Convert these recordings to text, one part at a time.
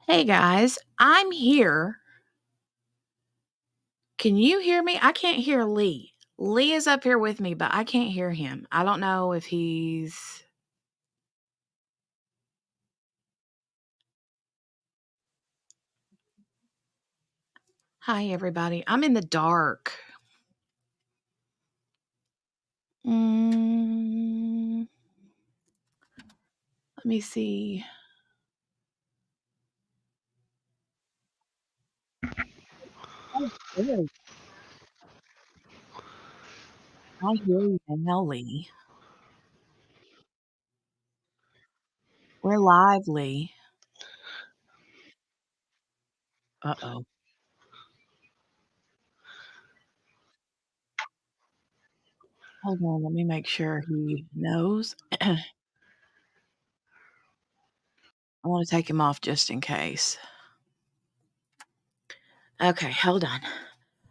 Hey guys, I'm here. Can you hear me? I can't hear Lee. Lee is up here with me, but I can't hear him. I don't know if he's. Hi, everybody. I'm in the dark. Let me see. Oh, good. I hear you now, Lee. We're live, Lee. Uh-oh. Hold on. Let me make sure he knows. I want to take him off just in case. Okay, hold on.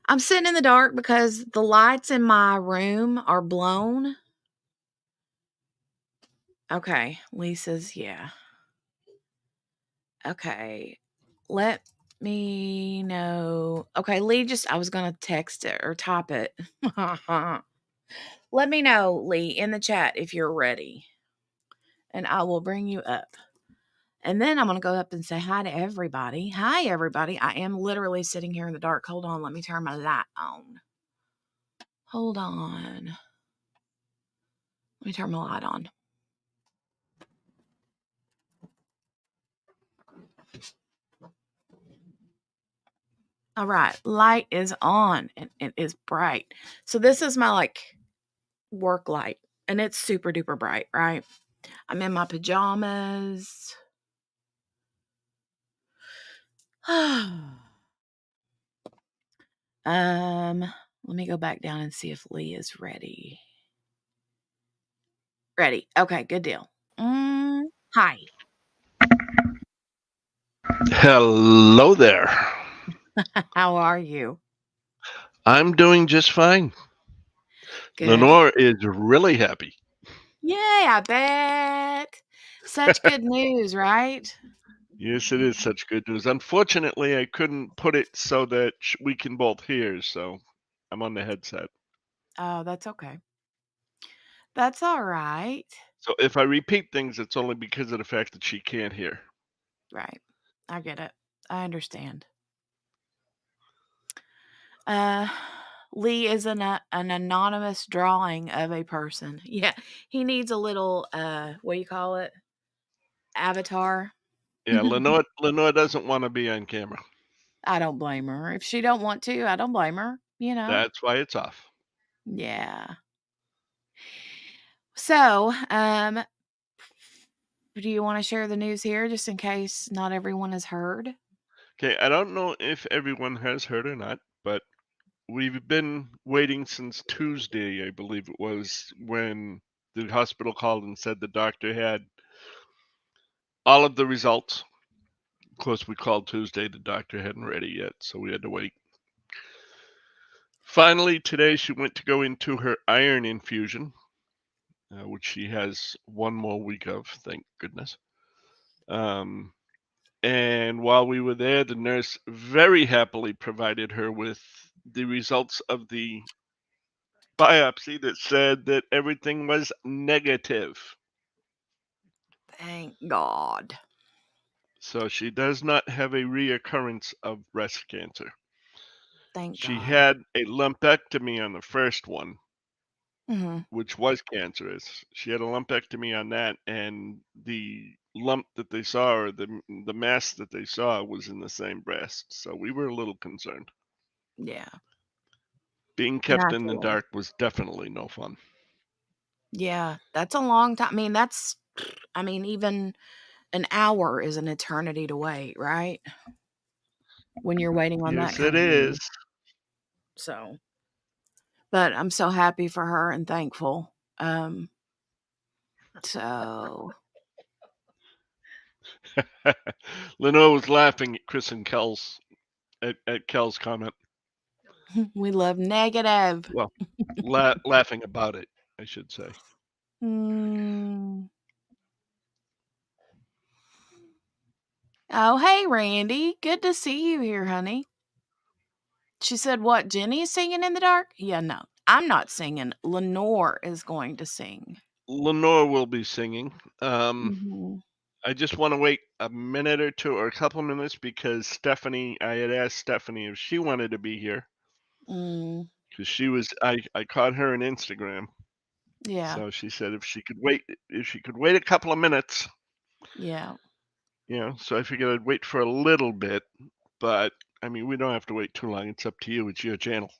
I'm sitting in the dark because the lights in my room are blown. Okay, Lisa's, yeah. Okay, let me know. Okay, Lee, I was going to text it or type it. Let me know, Lee, in the chat if you're ready, and I will bring you up. And then I'm going to go up and say hi to everybody. Hi, everybody. I am literally sitting here in the dark. Hold on. Let me turn my light on. Hold on. Let me turn my light on. All right, light is on and it is bright. So this is my work light and it's super duper bright, right? I'm in my pajamas. Let me go back down and see if Lee is ready. Ready. Okay, good deal. Hi. Hello there. How are you? I'm doing just fine. Good. Lenore is really happy. Yay, I bet. Such good news, right? Yes, it is such good news. Unfortunately, I couldn't put it so that we can both hear, so I'm on the headset. Oh, that's okay. That's all right. So if I repeat things, it's only because of the fact that she can't hear. Right. I get it. I understand. Lee is an anonymous drawing of a person. Yeah, he needs a little what do you call it? Avatar. Yeah, Lenore doesn't want to be on camera. I don't blame her. If she don't want to, I don't blame her, you know. That's why it's off. Yeah. So, do you want to share the news here just in case not everyone has heard? Okay, I don't know if everyone has heard or not, but we've been waiting since Tuesday, I believe it was, when the hospital called and said the doctor had all of the results. Of course, we called Tuesday. The doctor hadn't ready yet, so we had to wait. Finally, today she went to go into her iron infusion, which she has one more week of, thank goodness. And while we were there, the nurse very happily provided her with the results of the biopsy that said that everything was negative. Thank God. So she does not have a reoccurrence of breast cancer. Thank She God. had a lumpectomy on the first one, Mm-hmm. which was cancerous. She had a lumpectomy on that, and the lump that they saw, or the mass that they saw, was in the same breast. So we were a little concerned. Yeah. Being kept in the Naturally. dark was definitely no fun. Yeah, that's a long time. I mean, even an hour is an eternity to wait, right? When you're waiting on that Yes, kind it of is. news. So, but I'm so happy for her and thankful. So Lenore was laughing at Chris and Kel's at Kel's comment. we love negative. Well, laughing about it, I should say. Mm. Oh, hey, Randy. Good to see you here, honey. She said, what, Jenny is singing in the dark? Yeah, no, I'm not singing. Lenore is going to sing. Lenore will be singing. Mhm. I just want to wait a minute or two or a couple minutes because Stephanie, I had asked Stephanie if she wanted to be here Mm, because I caught her on Instagram. yeah, So she said if she could wait a couple of minutes, yeah. so I figured I'd wait for a little bit, but I mean, we don't have to wait too long. It's up to you. It's your channel.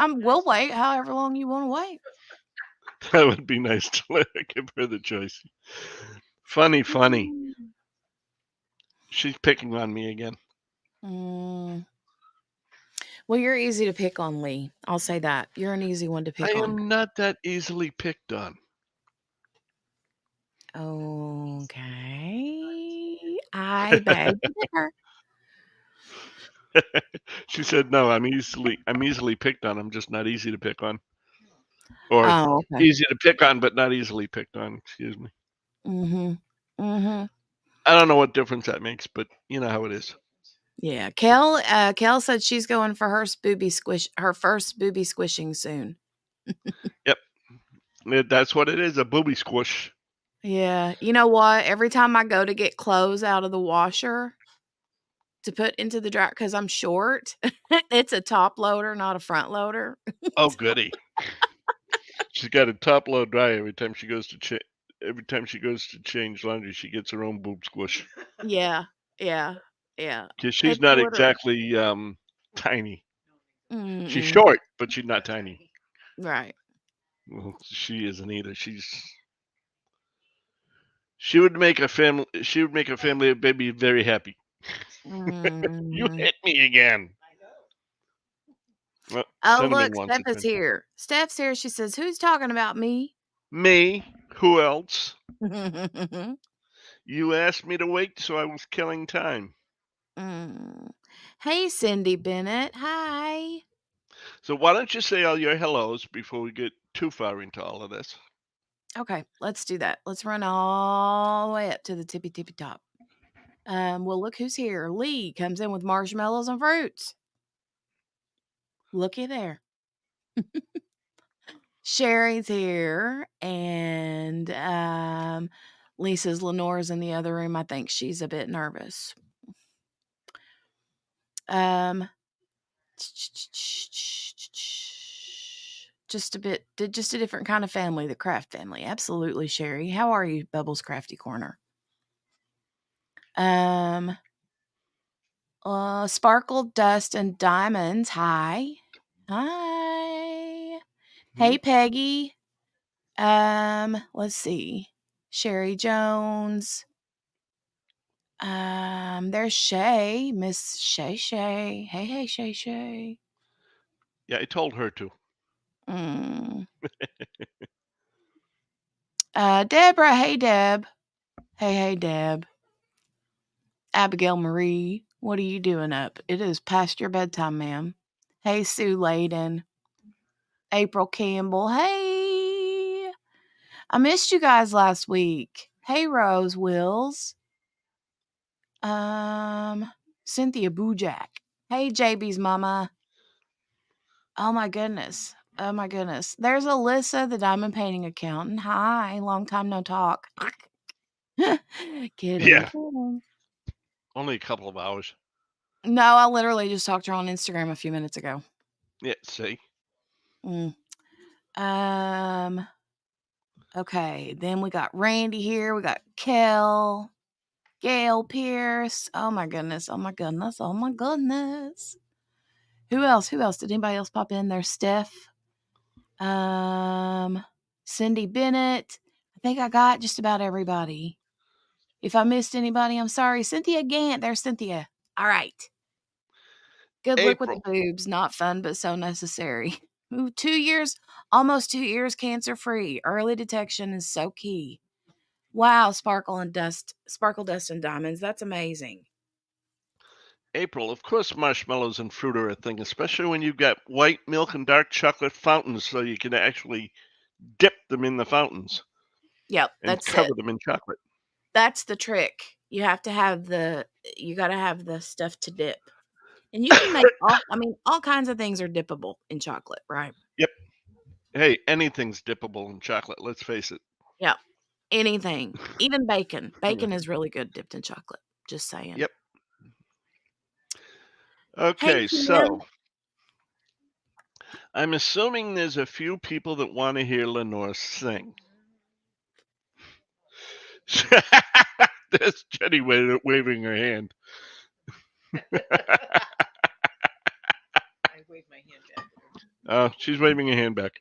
We'll wait however long you want to wait. That would be nice to give her the choice. Funny, funny. Mm. She's picking on me again. Mm. Well, you're easy to pick on, Lee. I'll say that. You're an easy one to I pick on. am not that easily picked on. Okay. I beg to differ. She said, "No, I'm easily picked on. I'm just not easy to pick on, or Oh, okay. easy to pick on, but not easily picked on." Excuse me. Mhm. Mhm. I don't know what difference that makes, but you know how it is. Yeah. Kel said she's going for her first booby squishing soon. Yep, that's what it is. A booby squish. Yeah. You know what? Every time I go to get clothes out of the washer to put into the dryer because I'm short, it's a top loader, not a front loader. Oh, goody. She's got a top load dryer every time she goes to change laundry. She gets her own boob squish Yeah. Yeah. Yeah. because she's It's not literally. exactly tiny. She's Mm-mm. short, but she's not tiny. Right. Well, she isn't either. She would make a family baby very happy. You Mm. hit me again. Well, Oh, cinnamon look, wants Steph is attention. here. Steph's here. She says, "Who's talking about me?" Me? Who else? You asked me to wait, so I was killing time. Mm. Hey, Cindy Bennett. Hi. So why don't you say all your hellos before we get too far into all of this? Okay, let's do that. Let's run all the way up to the tippy tippy top. Well, look who's here. Lee comes in with marshmallows and fruits. Looky there. Sherry's here, and Lee says Lenore's in the other room. I think she's a bit nervous. Um, just a different kind of family, the Kraft family. Absolutely, Sherry. How are you, Bubbles Crafty Corner? Um, Sparkle, Dust, and Diamonds. Hi. Hi. Hmm? Hey, Peggy. Let's see. Sherry Jones. There's Shay, Miss Shay Shay. Hey, hey, Shay Shay. Yeah, I told her to. Mm. Deborah. Hey, Deb. Hey, hey, Deb. Abigail Marie. What are you doing up? It is past your bedtime, ma'am. Hey, Sue Layden. April Campbell. Hey. I missed you guys last week. Hey, Rose Wills. Cynthia Bujak. Hey, JB's mama. Oh my goodness. Oh my goodness. There's Alyssa, the diamond painting accountant. Hi, long time no talk. Kidding, Yeah, kidding. only a couple of hours. No, I literally just talked to her on Instagram a few minutes ago. Yeah, see? Mm. Um. Okay, then we got Randy here. We got Kel, Gail Pierce. Oh my goodness. Oh my goodness. Oh my goodness. Who else? Who else? Did anybody else pop in there? Steph. Um, Cindy Bennett. I think I got just about everybody. If I missed anybody, I'm sorry. Cynthia Gant. There's Cynthia. All right. Good luck with the April. boobs. Not fun, but so necessary. Ooh, 2 years, almost 2 years cancer free. Early detection is so key. Wow, sparkle dust and diamonds. That's amazing. April, of course marshmallows and fruit are a thing, especially when you've got white milk and dark chocolate fountains so you can actually dip them in the fountains Yep, and that's cover it. them in chocolate. That's the trick. You have to have you got to have the stuff to dip. And you can make all kinds of things are dippable in chocolate, right? Yep. Hey, anything's dippable in chocolate. Let's face it. Yeah. Anything, even bacon. Yeah. Bacon is really good dipped in chocolate. Just saying. Yep. Hey, Okay, Tim. so I'm assuming there's a few people that want to hear Lenore sing. There's Jenny waving her hand. I wave my hand back. Oh, she's waving her hand back.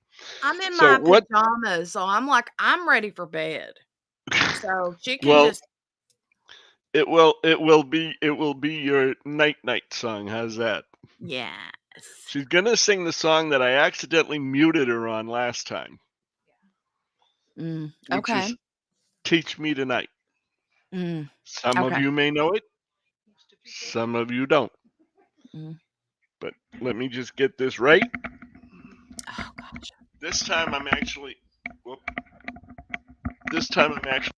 I'm in So my what? pajamas, so I'm like, I'm ready for bed. So she can Well, just it will be your night song. How's that? yes. She's gonna sing the song that I accidentally muted her on last time, which Okay. is "Teach Me Tonight." Mm, Some of okay. you may know it, some of you don't. Mm. But let me just get this right. Oh gosh. This time I'm actually. Whoop, this time I'm actually.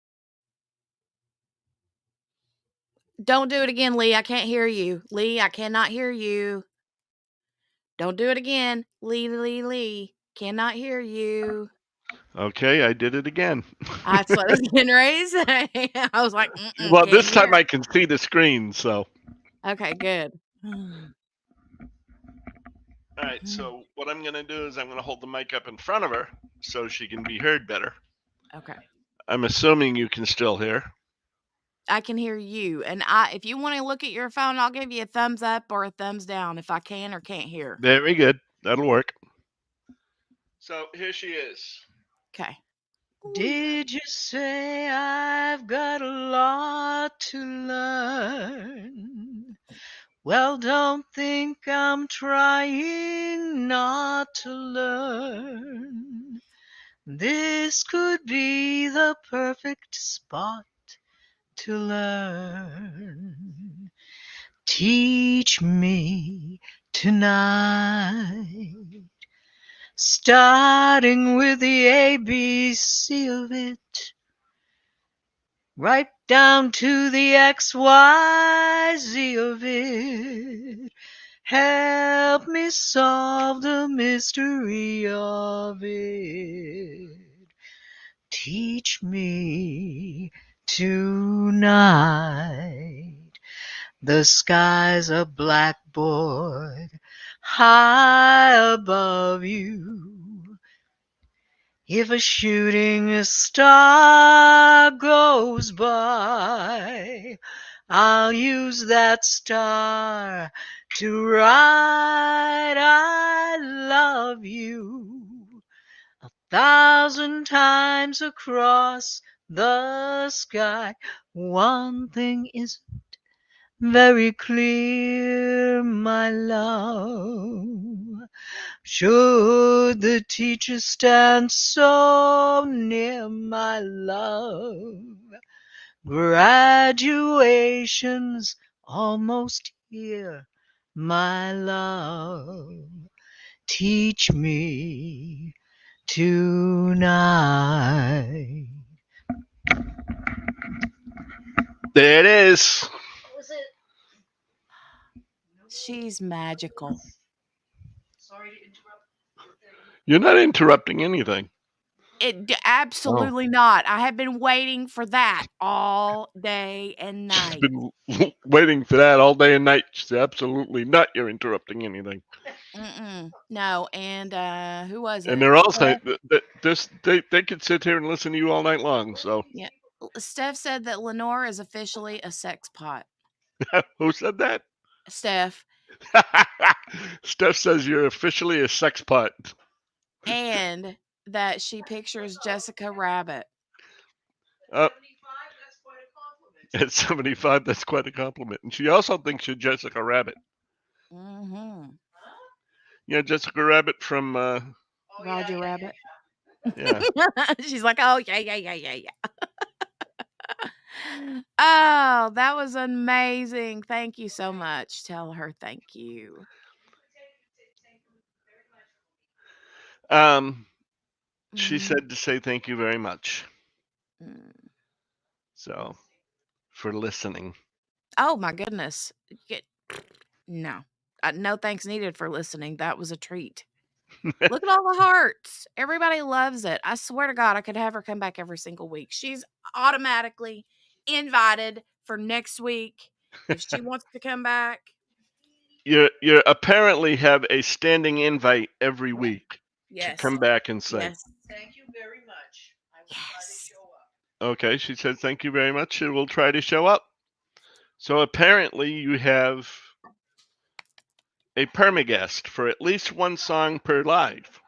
Don't do it again, Lee. I can't hear you. Lee, I cannot hear you. Don't do it again. Lee. Cannot hear you. Okay, I did it again. That's what I was getting ready to say. I was like, Well, can't this time hear. I can see the screen, so. Okay, good. Mm, All right, mm. so what I'm going to do is I'm going to hold the mic up in front of her so she can be heard better. Okay. I'm assuming you can still hear. I can hear you. And if you want to look at your phone, I'll give you a thumbs up or a thumbs down if I can or can't hear. Very good. That'll work. So here she is. Okay. Did you say I've got a lot to learn? Well, don't think I'm trying not to learn. This could be the perfect spot to learn. Teach me tonight, starting with the ABC of it, right down to the XYZ of it. Help me solve the mystery of it. Teach me tonight. The sky's a blackboard high above you. If a shooting star goes by, I'll use that star to write I love you 1,000 times across the sky. One thing is very clear, my love. Should the teacher stand so near, my love, graduation's almost here, my love. Teach me tonight. There it is. What was it? She's magical. Sorry to interrupt. You're not interrupting anything. Absolutely not. I have been waiting for that all day and She's night. been waiting for that all day and night. She's absolutely not. You're interrupting anything. No, and who was And it? they're also Steph? they could sit here and listen to you all night long. So Yeah. Steph said that Lenore is officially a sex pot. who said that? Steph. Steph says you're officially a sex pot. And that she pictures Jessica Rabbit. Uh, at 75, that's quite a compliment. And she also thinks you're Jessica Rabbit. Mm-hmm. Yeah, Jessica Rabbit from Roger Rabbit. yeah. She's like, oh, yeah. Oh, that was amazing. Thank you so much. Tell her thank you. She Mhm. said to say thank you very much. Mm. So for listening. Oh my goodness. Get no. No thanks needed for listening. That was a treat. Look at all the hearts. Everybody loves it. I swear to God, I could have her come back every single week. She's automatically invited for next week if she wants to come back. You apparently have a standing invite every week to Yes. come back and sing. Yes. Thank you very much. I will try to Yes. show up. Okay, she said thank you very much. She will try to show up. So apparently you have a permaguest for at least one song per live.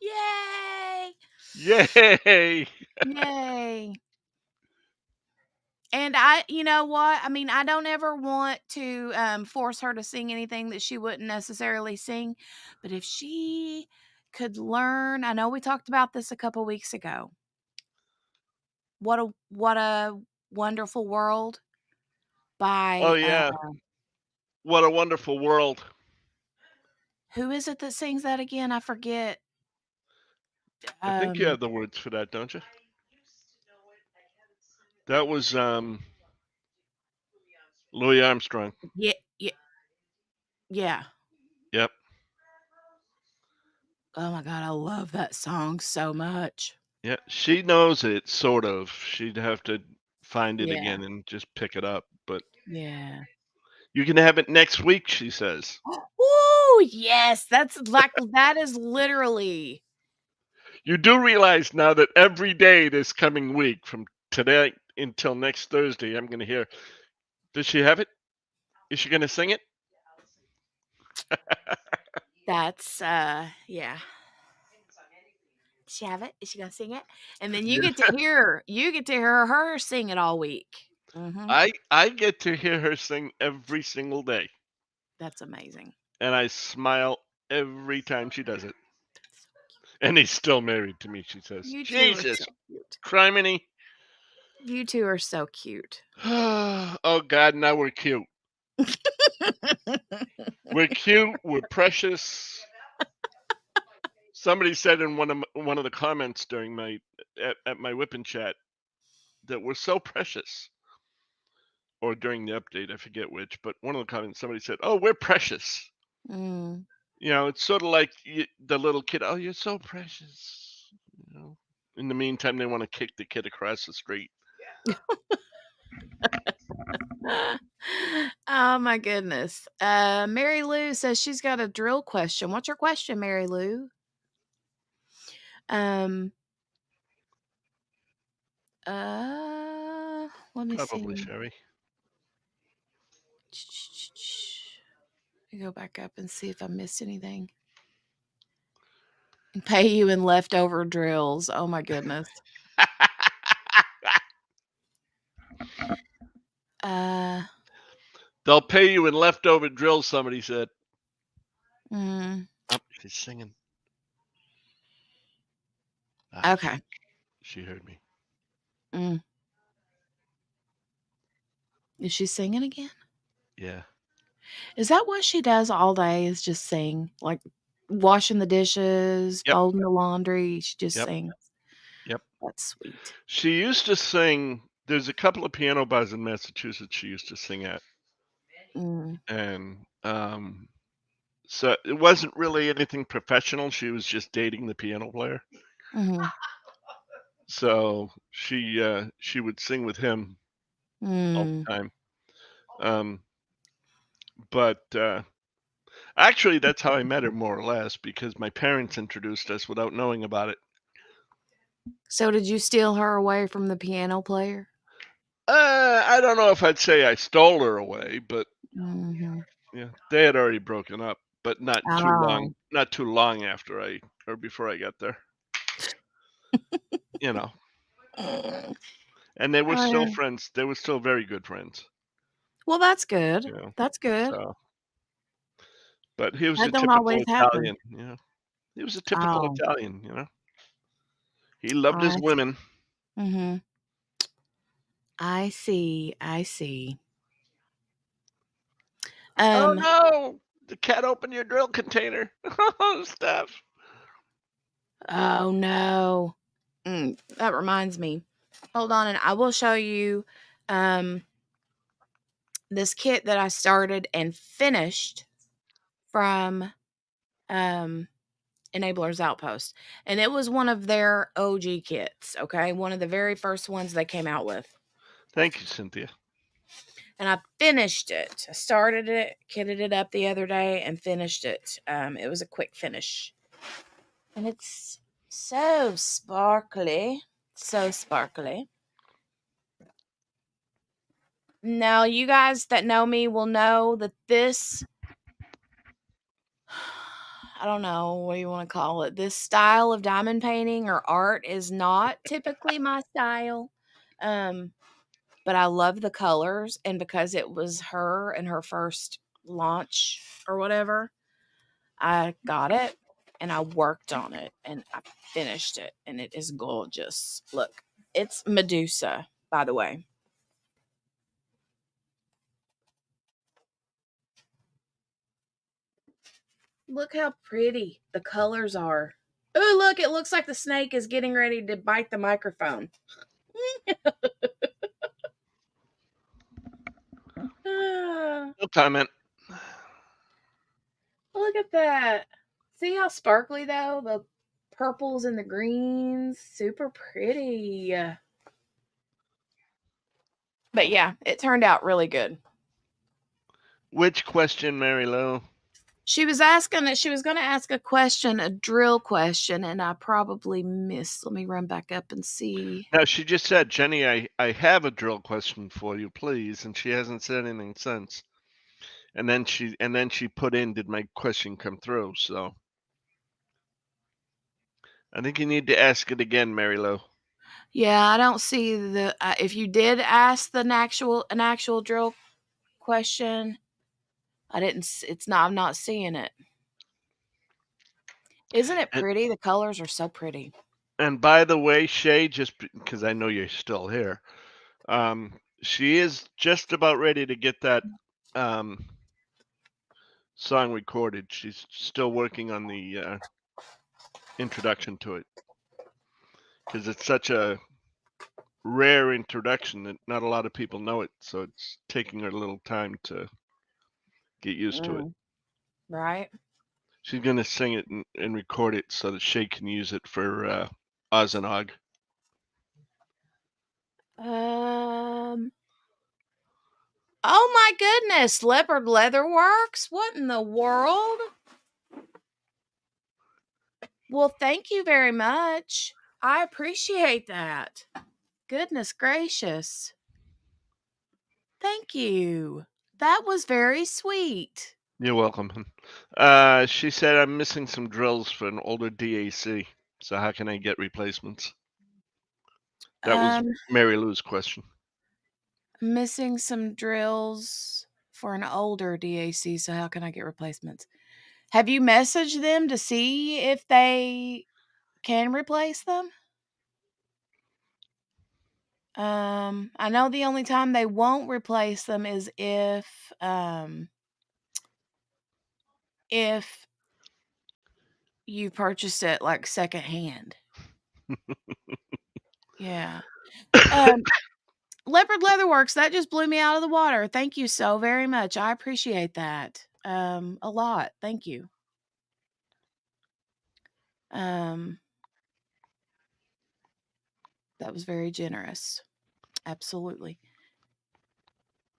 Yay! Yay! Yay. And you know what? I mean, I don't ever want to force her to sing anything that she wouldn't necessarily sing. But if she could learn, I know we talked about this a couple weeks ago. What a wonderful world Oh by yeah. What a wonderful world. who is it that sings that again? I forget. I think you Um, have the words for that, don't you? That was Louis Armstrong. yeah, yeah, yeah. Yep. Oh my God, I love that song so much. Yeah, she knows it sort of. She'd have to find it Yeah, again and just pick it up, but yeah. you can have it next week, she says. Ooh, yes, that is literally. You do realize now that every day this coming week, from today until next Thursday, I'm going to hear, does she have it? Is she going to sing it? That's yeah. Does she have it? Is she gonna sing it? And then Yeah. you get to hear her sing it all week. I get to hear her sing every single day, That's amazing. and I smile every time she does it. And he's still married to me, she says. You two are Jesus, so cute. criminy. You two are so cute. Oh God, now we're cute. We're cute. We're precious. Somebody said in one of the comments during my at my whipping chat that we're so precious, or during the update, I forget which, but one of the comments somebody said, "Oh, we're precious." Mm. You know, it's sort of like the little kid. Oh, you're so precious. You know. In the meantime, they want to kick the kid across the street. Oh my goodness. Mary Lou says she's got a drill question. What's your question, Mary Lou? Um let me Probably see. Sherry. Let me go back up and see if I missed anything. And pay you in leftover drills. Oh my goodness. Uh They'll pay you in leftover drills. Somebody said. mm, Oh, she's singing. Ah, okay. she heard me. Mm. Is she singing again? Yeah. Is that what she does all day is just sing? Like washing the dishes, Yep. folding the laundry, she just Yep. sings. Yep. That's sweet. She used to sing. There's a couple of piano bars in Massachusetts she used to sing at, Mm, and so it wasn't really anything professional. She was just dating the piano player. mhm, So she would sing with him all mm. the time. But actually, that's how I met her more or less, because my parents introduced us without knowing about it. So did you steal her away from the piano player? I don't know if I'd say I stole her away, but Mhm. yeah, they had already broken up, but not too long. Oh. Not too long after or before I got there. You know, and they were still Oh, friends. They were still very good friends. well, that's good. You know, That's good. so but he was That a don't typical always happen. Italian. You know, he was a typical Oh, Italian. You know, he loved his I women. mhm. I see, I see. Oh Um, no! The cat opened your drill container. Oh, stuff. oh, no. That reminds me. Hold on, and I will show you, um, this kit that I started and finished from Enabler's Outpost. And it was one of their OG kits, okay? One of the very first ones they came out with. Thank you, Cynthia. And I finished it. I started it, kitted it up the other day, and finished it. It was a quick finish. And it's so sparkly. So sparkly. Now, you guys that know me will know that this, I don't know what you want to call it, this style of diamond painting or art is not typically my style. But I love the colors, and because it was her and her first launch or whatever, I got it and I worked on it and I finished it, and it is gorgeous. Look, it's Medusa, by the way. Look how pretty the colors are. Oh, look, it looks like the snake is getting ready to bite the microphone. Ah, No comment. look at that. See how sparkly, though? The purples and the greens. Super pretty. But yeah, it turned out really good. Which question, Mary Lou? She was asking that she was going to ask a question, a drill question, and I probably missed. Let me run back up and see. Now, she just said, Jenny, I have a drill question for you, please, and she hasn't said anything since. And then she put in, did my question come through? So I think you need to ask it again, Mary Lou. Yeah, I don't see the. If you did ask an actual drill question, I didn't. It's not. I'm not seeing it. Isn't it And, pretty? The colors are so pretty. and by the way, Shay, just because I know you're still here, she is just about ready to get that song recorded. She's still working on the introduction to it because it's such a rare introduction that not a lot of people know it. So it's taking her a little time to get used to it. Right. She's gonna sing it and record it so that Shay can use it for Oz and Og. Um. Oh my goodness, Leopard Leather Works. What in the world? Well, thank you very much. I appreciate that. Goodness gracious. Thank you. That was very sweet. You're welcome. She said I'm missing some drills for an older DAC. So how can I get replacements? That was Um, Mary Lou's question. missing some drills for an older DAC, so how can I get replacements? Have you messaged them to see if they can replace them? I know the only time they won't replace them is if you purchased it like secondhand. Yeah. Leopard Leatherworks, that just blew me out of the water. Thank you so very much. I appreciate that. A lot. Thank you. That was very generous. Absolutely.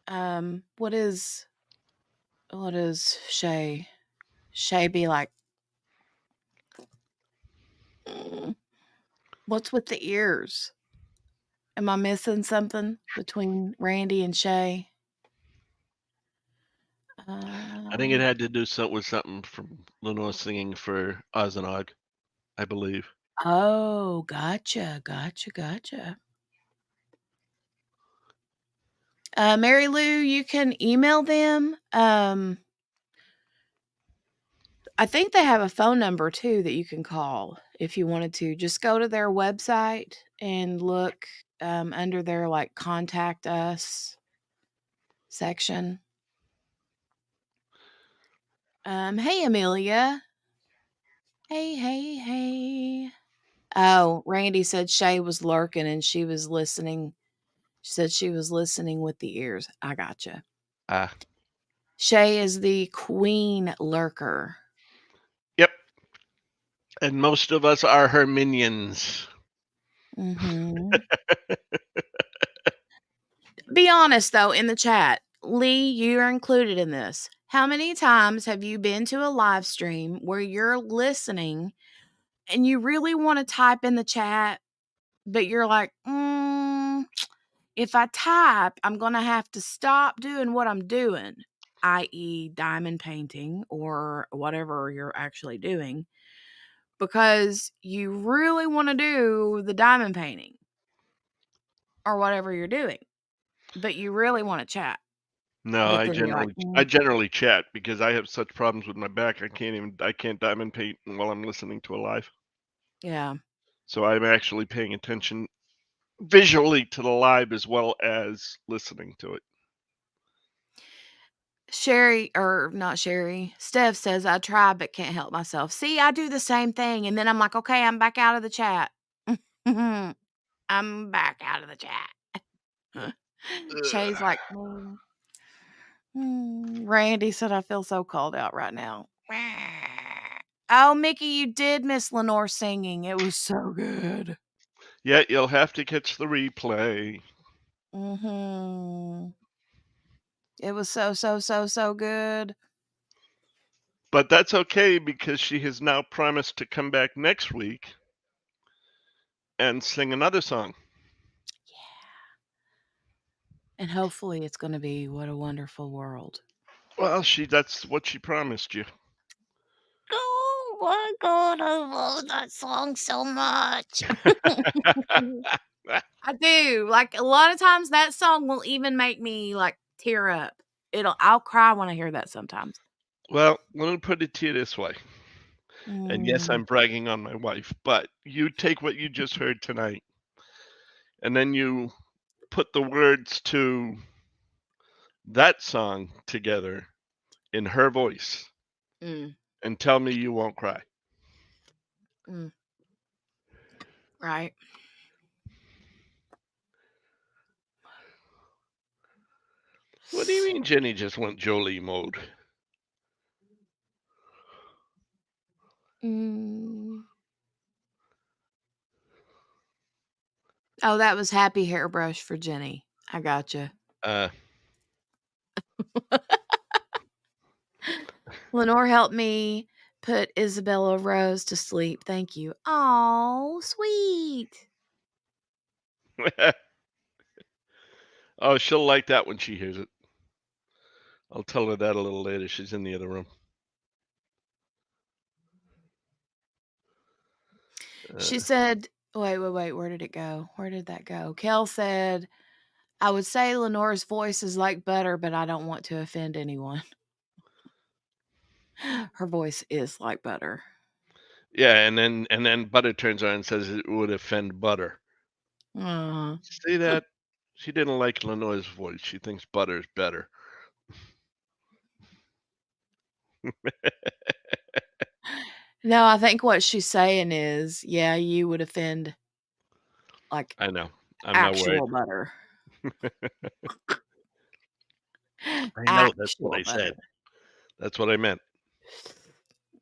What is Shay? Shay be like, what's with the ears? Am I missing something between Randy and Shay? I think it had to do with something from Lenore singing for Oz and Og, I believe. Oh, gotcha. Mary Lou, you can email them. I think they have a phone number too that you can call if you wanted to. Just go to their website and look under their like contact us section. Hey Amelia. Hey. Oh, Randy said Shay was lurking and she was listening. She said she was listening with the ears. I gotcha. Ah, Shay is the queen lurker. yep. And most of us are her minions. Mm-hmm. Be honest, though, in the chat. Lee, you're included in this. How many times have you been to a live stream where you're listening and you really want to type in the chat, but you're like, if I type, I'm going to have to stop doing what I'm doing, i.e., diamond painting or whatever you're actually doing, because you really want to do the diamond painting or whatever you're doing, but you really want to chat. No, But I then you're like, generally chat because I have such problems with my back. I can't diamond paint while I'm listening to a live. yeah. So I'm actually paying attention visually to the live as well as listening to it. Sherry, or not Sherry, Steph says, I try but can't help myself. See, I do the same thing. And then I'm like, okay, I'm back out of the chat. I'm back out of the chat. Shay's like, Randy said, I feel so called out right now. Oh, Mickey, you did miss Lenore singing. It was so good. Yeah, you'll have to catch the replay. Mm-hmm. It was so good. But that's okay because she has now promised to come back next week and sing another song. And hopefully it's going to be What a Wonderful World. Well, that's what she promised you. Oh my God, I love that song so much. I do. Like, a lot of times that song will even make me like tear up. I'll cry when I hear that sometimes. Well, let me put it to you this way. And yes, Mm, I'm bragging on my wife, but you take what you just heard tonight and then you put the words to that song together in her voice mm, and tell me you won't cry. mm. Right. What do you mean Jenny just went Jolie mode? Mm. Oh, that was Happy Hairbrush for Jenny. I gotcha. Uh, Lenore helped me put Isabella Rose to sleep. Thank you. Oh, sweet. oh, she'll like that when she hears it. I'll tell her that a little later. She's in the other room. She said, wait. Where did it go? Where did that go? Kel said, I would say Lenore's voice is like butter, but I don't want to offend anyone. Her voice is like butter. Yeah, and then Butter turns around and says it would offend Butter. Uh, See that? She didn't like Lenore's voice. She thinks Butter is better. no, I think what she's saying is, yeah, you would offend like I know. I'm not worried. actual butter. I know that's what Actual I said. butter. That's what I meant.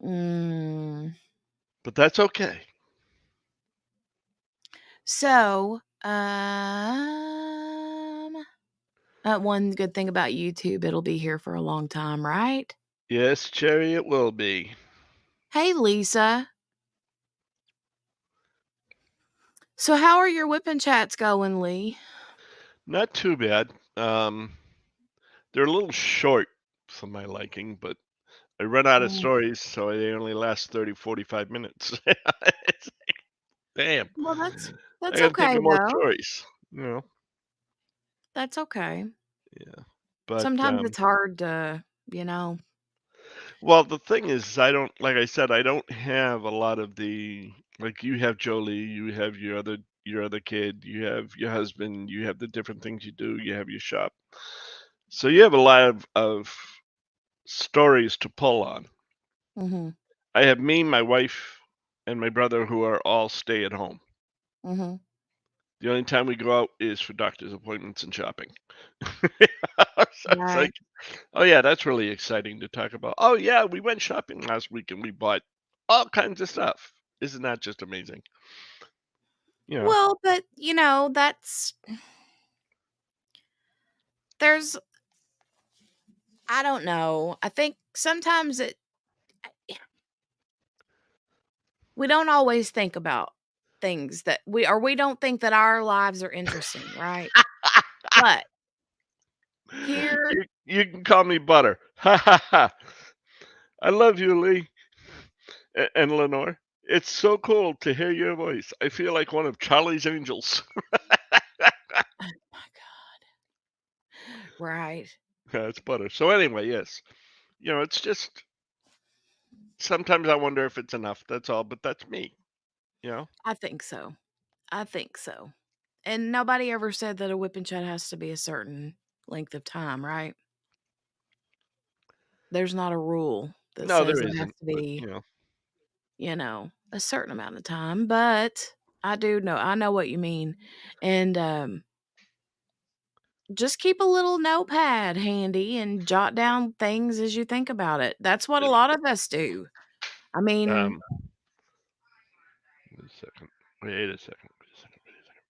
Mm. But that's okay. So, one good thing about YouTube, it'll be here for a long time, right? Yes, Cherry, it will be. Hey, Lisa. So, how are your whipping chats going, Lee? Not too bad. They're a little short for my liking, but I run out of Mm. stories, so they only last 30, 45 minutes. It's like, damn. Well, I that's gotta think okay of more though. stories. You know? That's okay. Yeah. But Sometimes it's hard to, you know. well, the thing is, I don't like I said, I don't have a lot of the like you have Jolie, you have your other kid, you have your husband, you have the different things you do, you have your shop. So you have a lot of stories to pull on. Mhm. I have me, my wife, and my brother who are all stay at home. Mhm. The only time we go out is for doctor's appointments and shopping. So it's like, oh yeah, that's really exciting to talk about. Oh yeah, we went shopping last week and we bought all kinds of stuff. Isn't that just amazing? You know, Well, but there's I don't know. I think sometimes we don't always think about things that we don't think that our lives are interesting, right? But here you can call me Butter. Ha ha ha. I love you, Lee and Lenore. It's so cool to hear your voice. I feel like one of Charlie's angels. my God. Right. It's Butter. So anyway, yes, it's just sometimes I wonder if it's enough. That's all, but that's me. You know. I think so. I think so. And nobody ever said that a whipping chat has to be a certain length of time, right? There's not a rule that No, says there it has isn't. to But be, a certain amount of time, but I know what you mean. And just keep a little notepad handy and jot down things as you think about it. That's what a lot of us do. I mean, um, wait a second. Wait a second. Wait a second. Wait a second.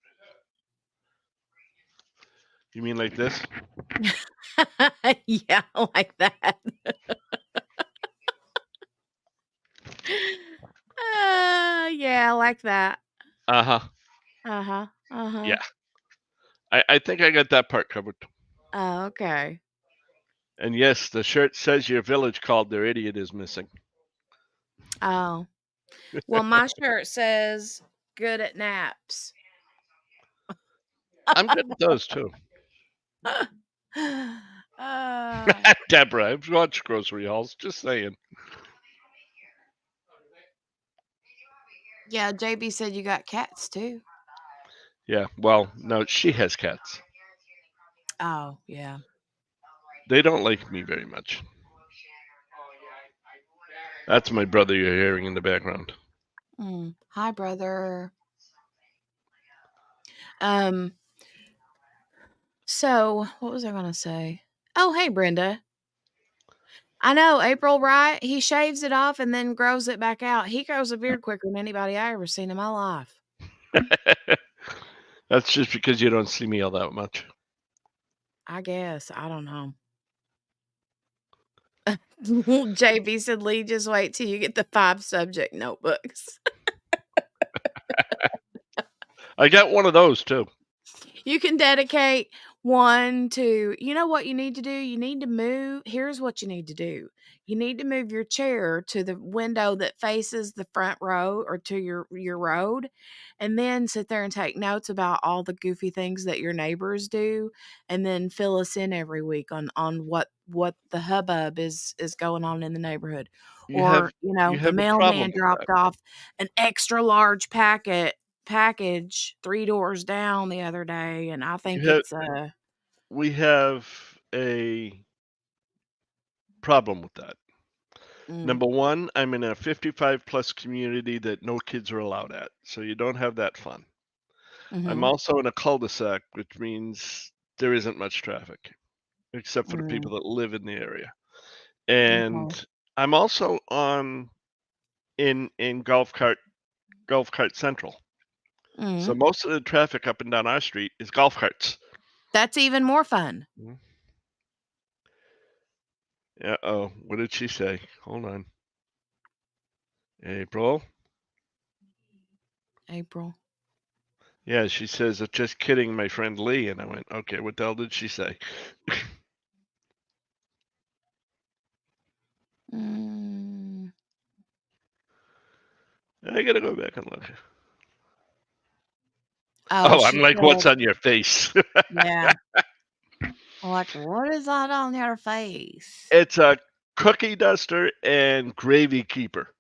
You mean like this? yeah, like that. Yeah, like that. Uh huh. Uh-huh. Uh-huh. Yeah. I think I got that part covered. Oh, okay. And yes, the shirt says your village called their idiot is missing. Oh. Well, my shirt says good at naps. I'm good at those too. uh, Deborah, I've watched grocery hauls. Just saying. yeah, JB said you got cats too. Yeah. Well, no, she has cats. Oh, yeah. They don't like me very much. That's my brother you're hearing in the background. Hi, brother. Um, so what was I gonna say? Oh, hey, Brenda. I know, April, right? He shaves it off and then grows it back out. He grows a beard quicker than anybody I ever seen in my life. That's just because you don't see me all that much. I guess. I don't know. JB said, Lee, just wait till you get the 5 subject notebooks. I got one of those too. You can dedicate one to, you know what you need to do? You need to move. Here's what you need to do. You need to move your chair to the window that faces the front row or to your road, and then sit there and take notes about all the goofy things that your neighbors do, and then fill us in every week on what the hubbub is going on in the neighborhood. You have Or, you the have a problem mailman with that. dropped off an extra large package 3 doors down the other day, and I think You have it's, we have a problem with that. mm, Number one, I'm in a 55 plus community that no kids are allowed at, so you don't have that fun. I'm mhm, also in a cul-de-sac, which means there isn't much traffic, except for the mm, people that live in the area. mhm, And I'm also in Golf Cart Central. So mhm. most of the traffic up and down our street is golf carts. That's even more fun. Mhm. Uh-oh, what did she say? Hold on. April? April. Yeah, she says, just kidding, my friend Lee. And I went, okay, what the hell did she say? Mm. I gotta go back and look. Oh, Oh, I'm she like, what's said, on your face? yeah. Like, "What is that on your face?" It's a cookie duster and gravy keeper.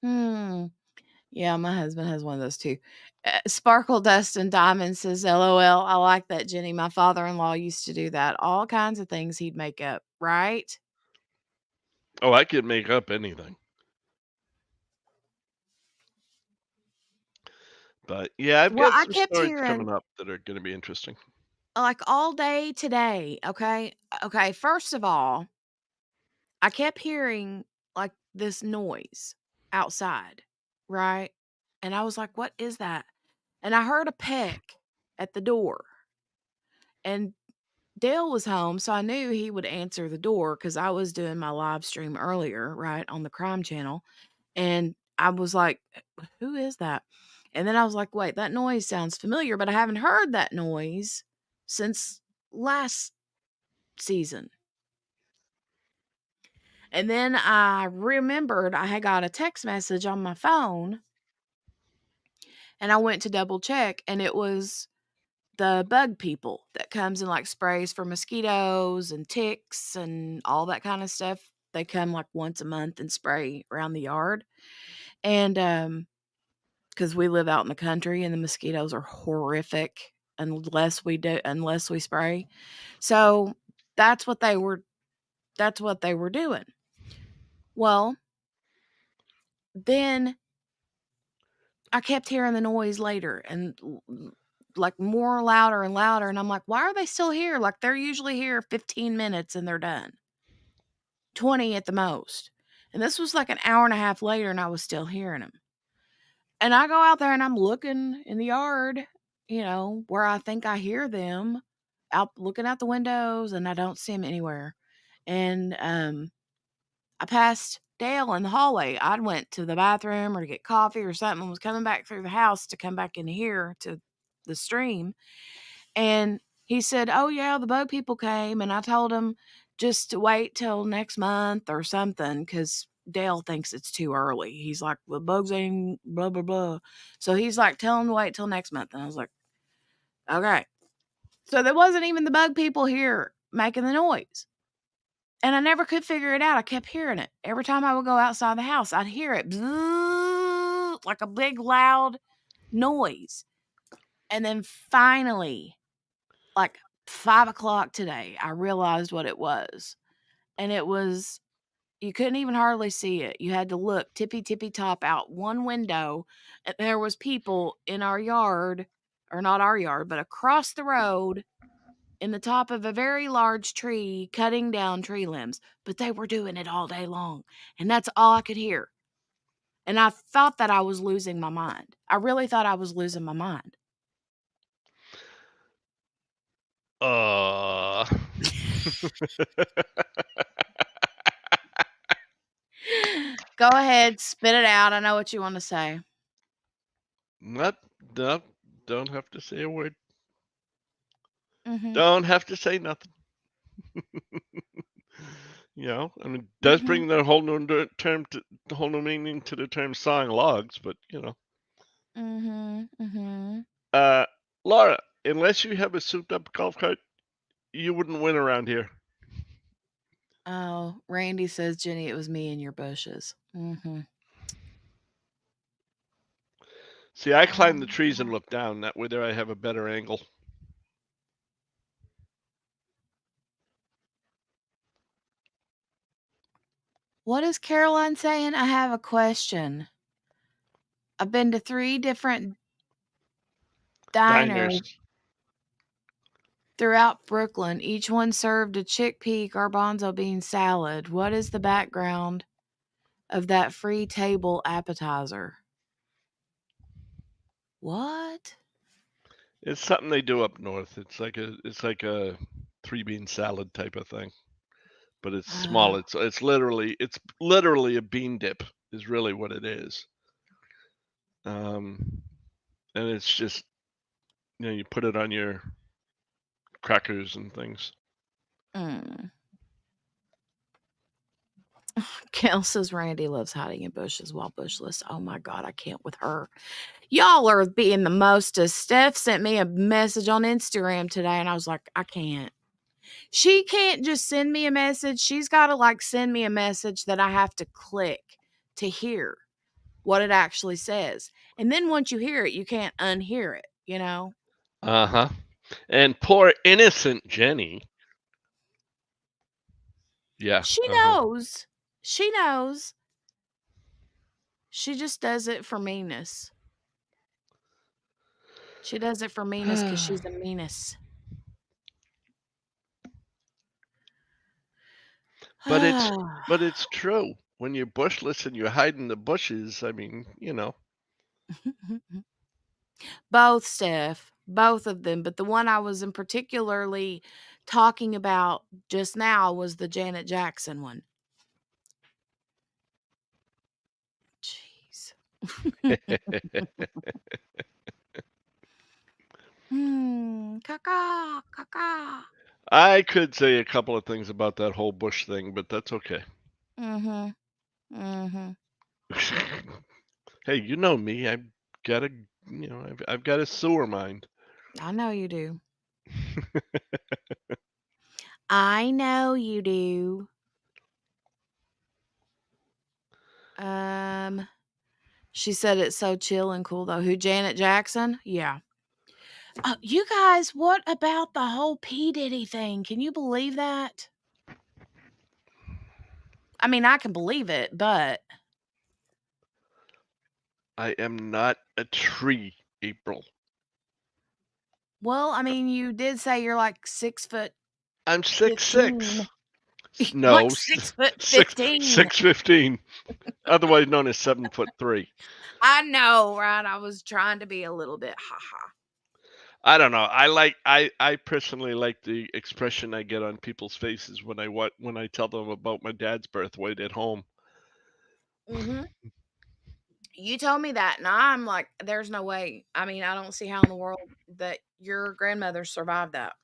Hmm. Yeah, my husband has one of those too. Sparkle Dust and Diamond says, "LOL, I like that, Jenny. My father-in-law used to do that. All kinds of things he'd make up, right?" Oh, I could make up anything. But yeah, I've Well, got I some kept stories coming hearing, up that are going to be interesting. like, all day today, okay? Okay, first of all, I kept hearing, like, this noise outside, right? And I was like, "What is that?" And I heard a peck at the door. And Dale was home, so I knew he would answer the door because I was doing my live stream earlier, right, on the crime channel. And I was like, "Who is that?" And then I was like, "Wait, that noise sounds familiar, but I haven't heard that noise since last season." And then I remembered I had got a text message on my phone, and I went to double check, and it was the bug people that comes and, like, sprays for mosquitoes and ticks and all that kinda stuff. They come, like, once a month and spray around the yard. And, because we live out in the country and the mosquitoes are horrific unless we spray. So, that's what they were that's what they were doing. Well, then I kept hearing the noise later and like, more louder and louder, and I'm like, "Why are they still here?" Like, they're usually here 15 minutes and they're done. 20 at the most. And this was like an hour and a half later and I was still hearing them. And I go out there and I'm looking in the yard, where I think I hear them, out looking out the windows, and I don't see them anywhere. And I passed Dale in the hallway. I went to the bathroom or to get coffee or something and was coming back through the house to come back in here to the stream. And he said, "Oh, yeah, the bug people came." And I told him just to wait till next month or something because Dale thinks it's too early. He's like, "The bugs ain't blah, blah, blah." So he's like, "Tell him to wait till next month." And I was like, "Okay." So there wasn't even the bug people here making the noise. And I never could figure it out. I kept hearing it. Every time I would go outside the house, I'd hear it bzzz, like a big loud noise. And then finally, like 5 o'clock today, I realized what it was. And it was, you couldn't even hardly see it. You had to look tippy top out one window, and there was people in our yard, or not our yard, but across the road in the top of a very large tree, cutting down tree limbs. But they were doing it all day long. And that's all I could hear. And I thought that I was losing my mind. I really thought I was losing my mind. Uh, Go ahead, spit it out. I know what you want to say. not, not, don't have to say a word. Mm-hmm. Don't have to say nothing. I mean, it does Mm-hmm. bring the whole new term to the whole new meaning to the term sawing logs, but Mm-hmm. Mm-hmm. Uh, Laura, unless you have a souped-up golf cart, you wouldn't win around here. Oh, Randy says, "Jenny, it was me in your bushes." Mm-hmm. See, I climb the trees and look down. That way, there I have a better angle. What is Caroline saying? I have a question. I've been to 3 different diners Diners. throughout Brooklyn. Each one served a chickpea garbanzo bean salad. What is the background of that free table appetizer? What? It's something they do up north. It's like a 3-bean salad type of thing, but it's small. Oh. It's literally a bean dip is really what it is. Um, and it's just you put it on your crackers and things. Mm. Kel says Randy loves hiding in bushes while bushless. Oh my God, I can't with her. Y'all are being the mostest. Steph sent me a message on Instagram today, and I was like, I can't. She can't just send me a message. She's got to send me a message that I have to click to hear what it actually says. And then once you hear it, you can't unhear it, Uh-huh. And poor innocent Jenny. Yeah. She Uh-huh. knows. She knows. She just does it for meanness. She does it for meanness because she's a meaness. But it's true. When you're bushless and you hide in the bushes, I mean, Both, Steph. Both of them. But the one I was in particularly talking about just now was the Janet Jackson one. Jeez. Caca, caca. I could say a couple of things about that whole bush thing, but that's okay. Mm-hmm. Mm-hmm. Hey, you know me. I've got I've got a sewer mind. I know you do. I know you do. She said it's so chill and cool though. Who, Janet Jackson? Yeah. You guys, what about the whole P. Diddy thing? Can you believe that? I mean, I can believe it, but I am not a tree, April. well, I mean, you did say you're like 6'15". I'm 6'6". Like No, 6'15". 6'15", otherwise known as 7'3". I know, right? I was trying to be a little bit ha. I don't know. I personally like the expression I get on people's faces when I tell them about my dad's birth weight at home. Mm-hmm. You told me that, and I'm like, there's no way. I mean, I don't see how in the world that your grandmother survived that.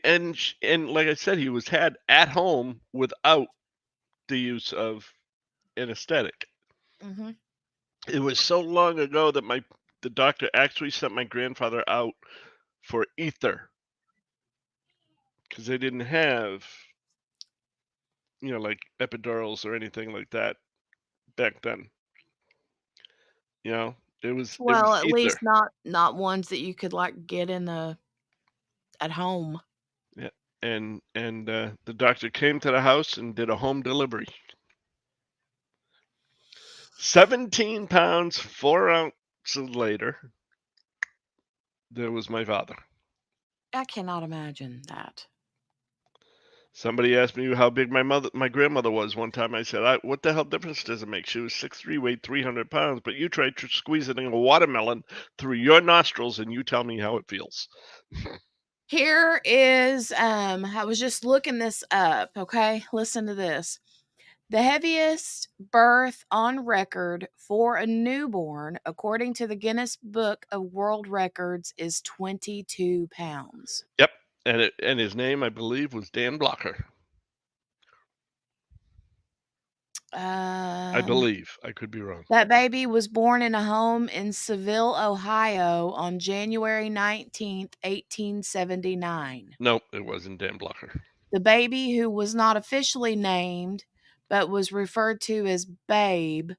And like I said, he was had at home without the use of anesthetic. Mm-hmm. It was so long ago that the doctor actually sent my grandfather out for ether because they didn't have like epidurals or anything like that back then. You know, it Well, was at ether. least not ones that you could like get in the at home. Yeah, and the doctor came to the house and did a home delivery. 17 pounds 4 ounces later, there was my father. I cannot imagine that. Somebody asked me how big my grandmother was one time. I said, "What the hell difference does it make? She was 6'3", weighed 300 pounds, but you tried squeezing a watermelon through your nostrils, and you tell me how it feels." Here is I was just looking this up, okay? Listen to this. The heaviest birth on record for a newborn, according to the Guinness Book of World Records, is 22 pounds. Yep, and his name, I believe, was Dan Blocker. I Um, believe. I could be wrong. that baby was born in a home in Seville, Ohio on January 19th, 1879. Nope, it wasn't Dan Blocker. The baby, who was not officially named but was referred to as Babe,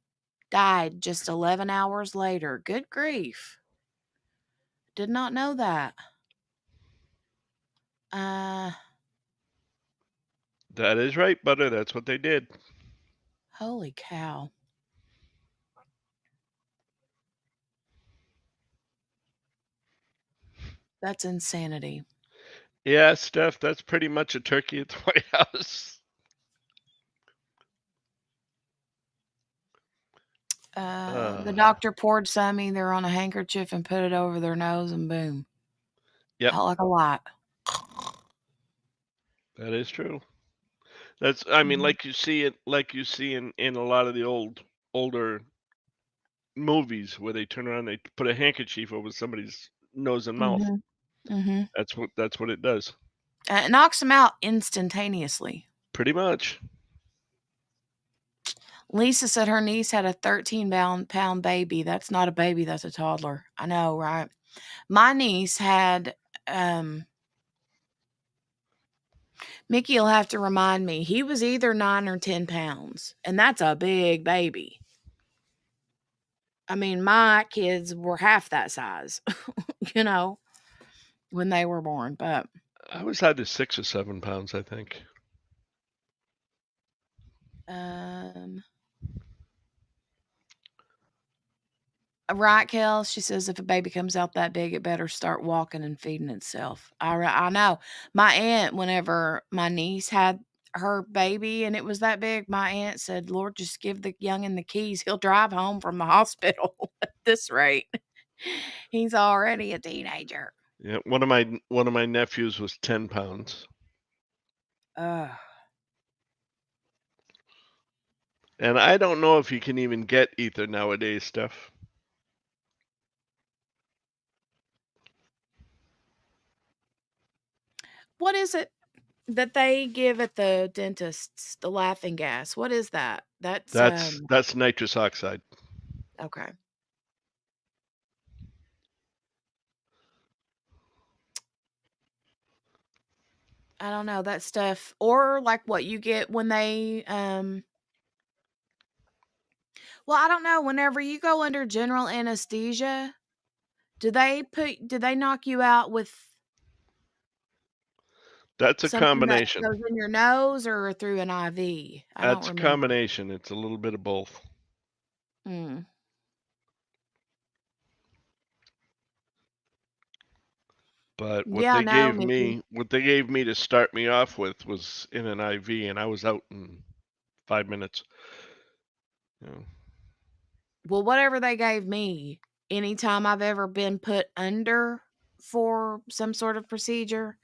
died just 11 hours later. Good grief. Did not know that. Uh, That is right, Butter. That's what they did. Holy cow. That's insanity. Yeah, Steph, that's pretty much a turkey at the White House. The doctor poured some either on a handkerchief and put it over their nose, and boom. Yep, Out like a light. that is true. I mean, Mhm. like you see in a lot of the older movies where they turn around, they put a handkerchief over somebody's nose and mouth. Mhm. Mhm. That's what it does. It knocks them out instantaneously. Pretty much. Lisa said her niece had a 13-pound baby. That's not a baby, that's a toddler. I know, right? My niece had Mickey will have to remind me. He was either 9 or 10 pounds, and that's a big baby. I mean, my kids were half that size, you know, when they were born, but I was either 6 or 7 pounds, I think. um Right, Kel? She says if a baby comes out that big, it better start walking and feeding itself. I know. My aunt, whenever my niece had her baby and it was that big, my aunt said, Lord, just give the youngin the keys. He'll drive home from the hospital at this rate. He's already a teenager. Yeah, one of my nephews was 10 pounds. Ugh. And I don't know if you can even get ether nowadays, Steph. What is it that they give at the dentist's, the laughing gas? What is that? That's, That's nitrous oxide. okay. I don't know, that stuff or like what you get when they, well, I don't know, whenever you go under general anesthesia, do they knock you out with That's a something that combination. goes in your nose or through an IV? I don't That's a remember. combination. It's a little bit of both. Mm. But Yeah, no, Mickey. what they gave me to start me off with was in an IV, and I was out in 5 minutes. You know, Well, whatever they gave me, anytime I've ever been put under for some sort of procedure,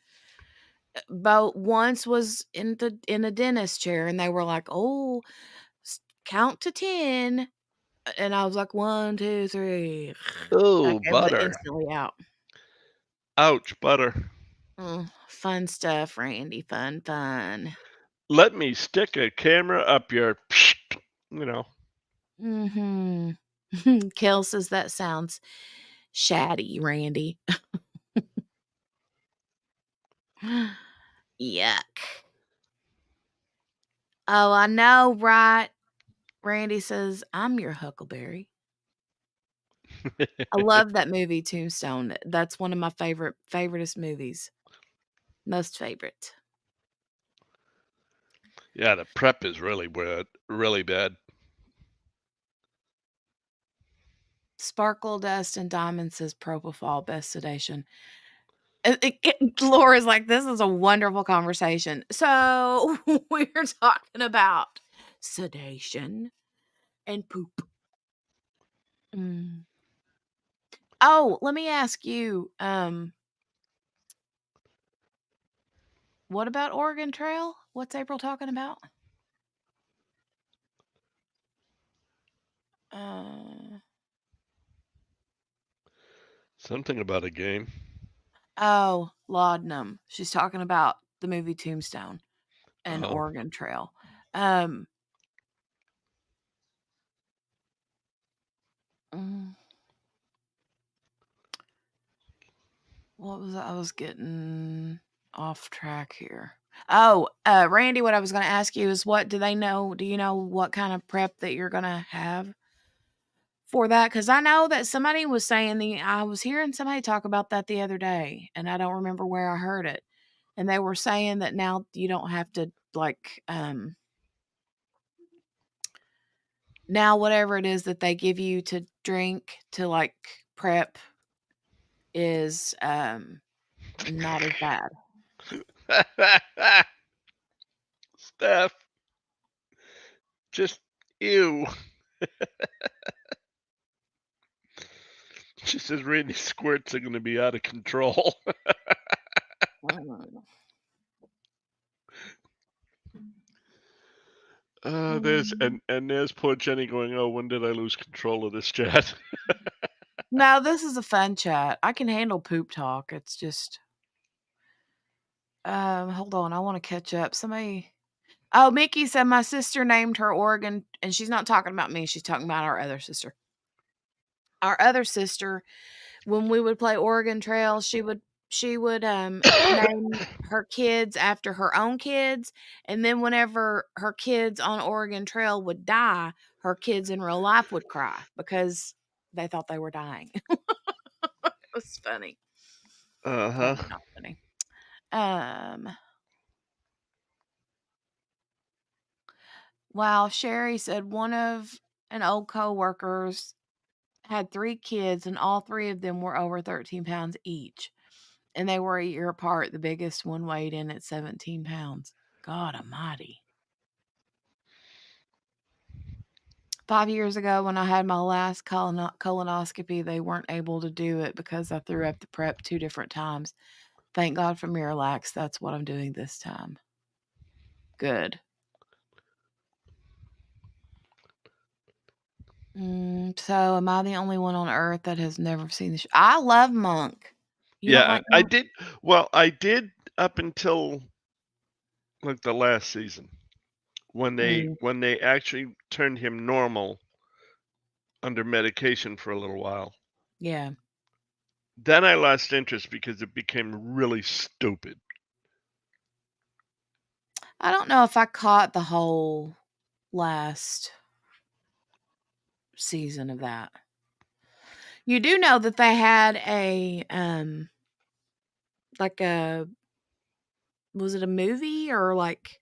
but once was in a dentist chair and they were like, "Oh, count to 10." And I was like, 1, 2, 3. oh, Okay, but butter! instantly out. Ouch, butter! Fun stuff, Randy. Fun, fun. Let me stick a camera up your, you know. Mm-hmm. Kel says that sounds shatty, Randy. Yuck. Oh, I know, right? Randy says, I'm your huckleberry. I love that movie, Tombstone. That's one of my favoriteest movies. Most favorite. Yeah, the prep is really bad. Really bad. Sparkle Dust and Diamond says propofol, best sedation. Laura's like, this is a wonderful conversation. So we're talking about sedation and poop. Mm. Oh, let me ask you, what about Oregon Trail? What's April talking about? Uh, Something about a game. oh, laudanum. She's talking about the movie Tombstone and Oh, Oregon Trail. Um, mm, what was I was getting off track here? Oh, Randy, what I was going to ask you is what do they know? Do you know what kind of prep that you're going to have for that? Because I know that somebody was saying I was hearing somebody talk about that the other day, and I don't remember where I heard it. And they were saying that now you don't have to like now whatever it is that they give you to drink to like prep is not as bad. Steph, just ew. She says Randy squirts are going to be out of control. Mm. There's Mm. and there's poor Jenny going, oh, when did I lose control of this chat? No, this is a fun chat. I can handle poop talk. It's just hold on, I want to catch up. Somebody Oh, Mickey said my sister named her Oregon, and she's not talking about me, she's talking about our other sister. Our other sister, when we would play Oregon Trail, she would name her kids after her own kids, and then whenever her kids on Oregon Trail would die, her kids in real life would cry because they thought they were dying. It was funny. Uh-huh. Funny, not funny. Um, wow, Sherry said one of an old coworker's had 3 kids, and all 3 of them were over 13 pounds each. And they were a year apart. The biggest one weighed in at 17 pounds. God almighty. 5 years ago, when I had my last colonoscopy, they weren't able to do it because I threw up the prep 2 different times. Thank God for Miralax. That's what I'm doing this time. Good. So am I the only one on earth that has never seen the show? I love Monk. You don't Yeah, like I Monk? did. Well, I did up until like the last season when Mm, they actually turned him normal under medication for a little while. yeah. Then I lost interest because it became really stupid. I don't know if I caught the whole last season of that. You do know that they had a like a was it a movie or like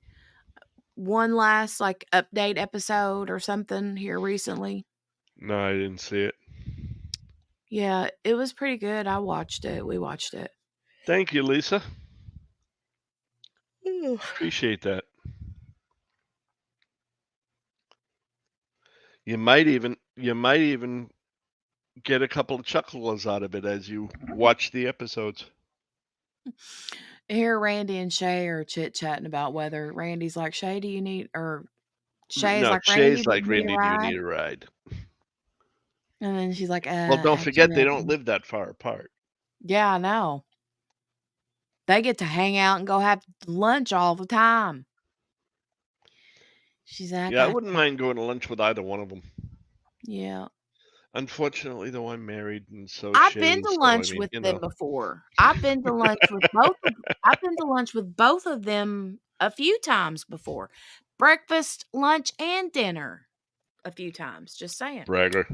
one last like update episode or something here recently? No, I didn't see it. Yeah, it was pretty good. I watched it. We watched it. Thank you, Lisa. Appreciate that. You might even get a couple of chuckles out of it as you watch the episodes. Here Randy and Shay are chit-chatting about whether Randy's like, "Shay, do you need," or Shay's No, like, "Randy, Shay's do you like, need a Randy, do you ride?" need a ride? And then she's like, Well, don't forget actually they I don't do." live that far apart. Yeah, I know. They get to hang out and go have lunch all the time. She's like, Yeah, I "I got wouldn't you." mind going to lunch with either one of them. Yeah. Unfortunately, though, I'm married, and so is I've Shay. been to So I lunch mean, with them before. I've been to lunch with both of them a few times before. Breakfast, lunch, and dinner a few times. Just saying. bragger.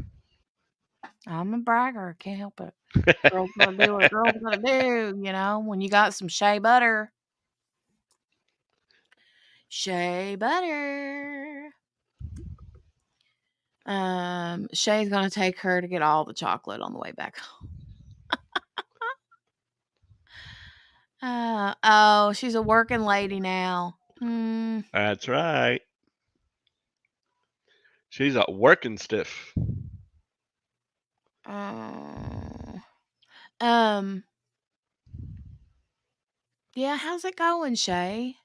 I'm a bragger. Can't help it. Girl's gonna do what a girl's gonna do, when you got some shea butter. Shea butter. Shay's gonna take her to get all the chocolate on the way back home. Oh, she's a working lady now. That's right. She's a working stiff. Uh, um, yeah, how's it going, Shay?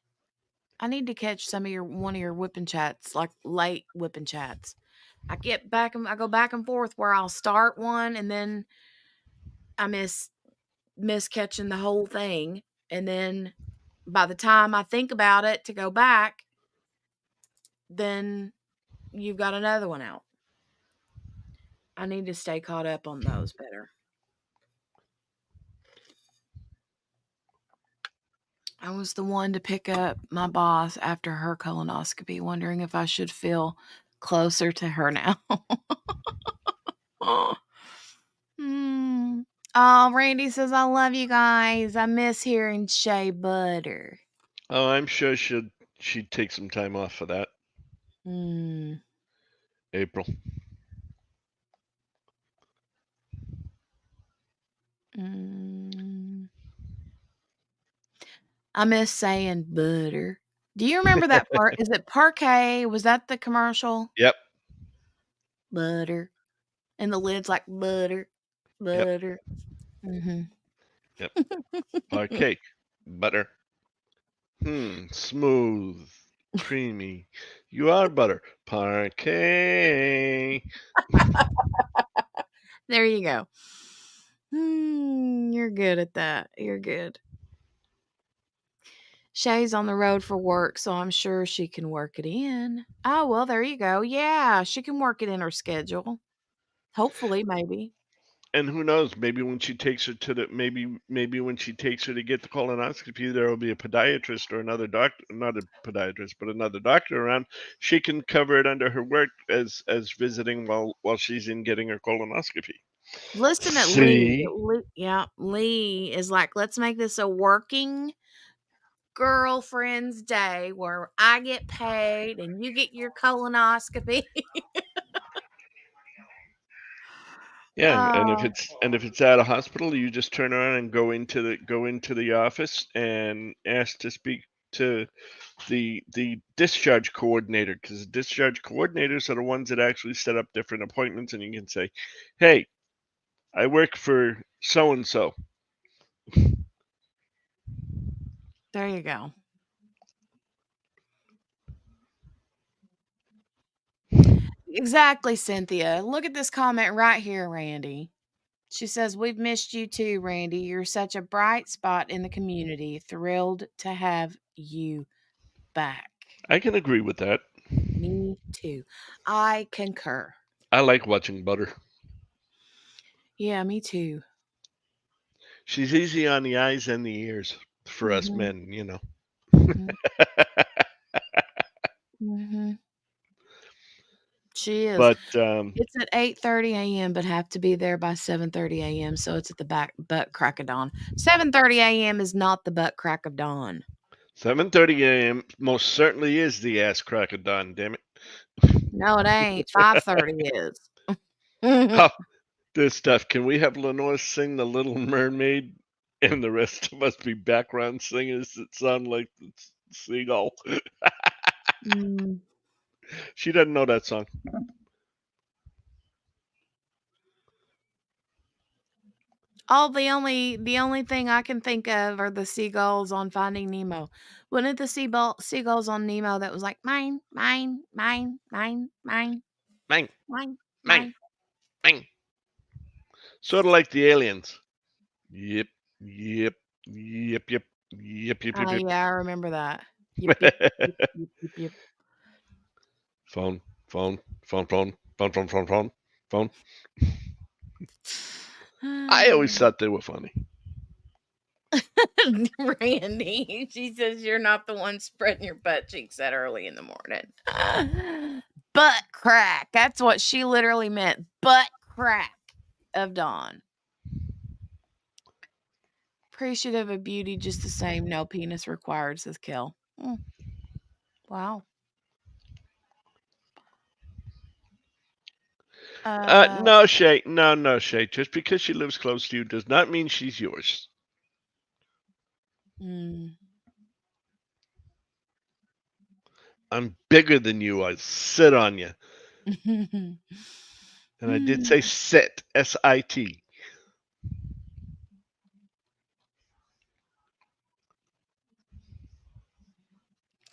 I need to catch one of your whipping chats, like late whipping chats. I go back and forth where I'll start one and then I miss catching the whole thing, and then by the time I think about it to go back, then you've got another one out. I need to stay caught up on those better. I was the one to pick up my boss after her colonoscopy, wondering if I should feel closer to her now. Oh, Randy says, I love you guys. I miss hearing Shea Butter. Oh, I'm sure she'd take some time off for that. April. I miss saying butter. Do you remember that part? Is it Parquet? Was that the commercial? Yep. Butter. And the lid's like butter. Yep. Butter. Mm-hmm. Yep. Cake. Butter. Smooth. Creamy. You are butter. Parquet. There you go. You're good at that. You're good. Shay's on the road for work, so I'm sure she can work it in. Oh, well, there you go. Yeah, she can work it in her schedule. Hopefully, maybe. And who knows? Maybe when she takes her to the maybe when she takes her to get the colonoscopy, there will be a podiatrist or another doctor, not a podiatrist, but another doctor around. She can cover it under her work as visiting while she's in getting her colonoscopy. Listen at Lee. See? Yeah, Lee is like, let's make this a working girlfriend's day where I get paid and you get your colonoscopy. Yeah, Oh, and if it's at a hospital, you just turn around and go into the office and ask to speak to the discharge coordinator, because the discharge coordinators are the ones that actually set up different appointments, and you can say, "Hey, I work for so and so." there you go. Exactly, Cynthia. Look at this comment right here, Randy. She says, "We've missed you too, Randy. You're such a bright spot in the community. Thrilled to have you back." I can agree with that. Me too. I concur. I like watching Butter. Yeah, me too. She's easy on the eyes and the ears for us Mhm. men, you know. Mhm. Mhm. She is. But It's at 8:30 a.m., but have to be there by 7:30 a.m., so it's at the back butt crack of dawn. 7:30 a.m. is not the butt crack of dawn. 7:30 a.m. most certainly is the ass crack of dawn. Damn it! No, it ain't. 5:30 is. Oh, this stuff. Can we have Lenore sing The Little Mermaid, and the rest of us be background singers that sound like the seagull? Mm. She doesn't know that song. Oh, the only thing I can think of are the seagulls on Finding Nemo. Wasn't it the seagulls on Nemo that was like, "Mine, mine, mine, mine, mine, Mang, mine, mang, mine"? mang. Sort of like the aliens. Yep, yep, yep, yep, yep, yep, Oh, yep, yeah, I remember that. Yip, yip, yip, yep. yip, yip, yip. Phone, phone, phone, phone, phone, phone, phone, phone, phone. I always thought they were funny. Randy, she says you're not the one spreading your butt cheeks that early in the morning. Butt crack. That's what she literally meant. Butt crack of dawn. Appreciative of beauty just the same. No penis required, says Kel. Wow. Uh, No, Shay. No, no, Shay. Just because she lives close to you does not mean she's yours. mm. I'm bigger than you. I sit on you. And I did say sit, S-I-T.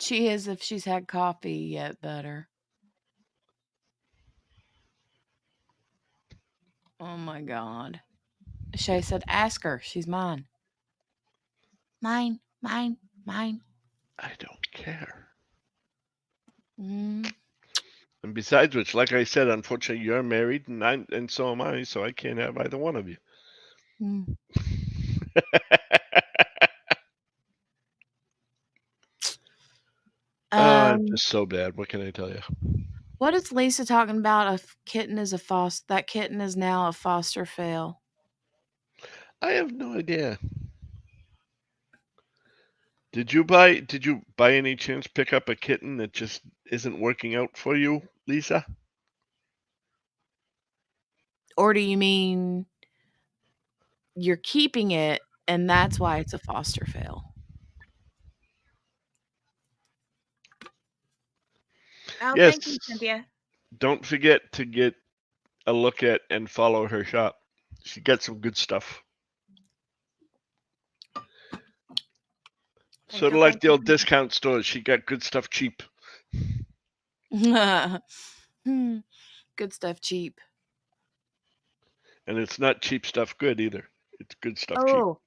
She is if she's had coffee yet, butter. Oh my god. Shay said, ask her. She's mine. Mine, mine, mine. I don't care. Mm. And besides which, like I said, unfortunately, you're married, and so am I, so I can't have either one of you. Mm. It's Um, just so bad. What can I tell you? what is Lisa talking about? Kitten is a foster. That kitten is now a foster fail. I have no idea. Did you by any chance pick up a kitten that just isn't working out for you, Lisa? Or do you mean you're keeping it and that's why it's a foster fail? Oh, thank you, Yes. Cynthia. Don't forget to get a look at and follow her shop. She got some good stuff. Thank Sort you, of like thank the you, old discount stores. She got good stuff cheap. thank you. Good stuff, cheap. And it's not cheap stuff good either. It's good stuff cheap. Oh,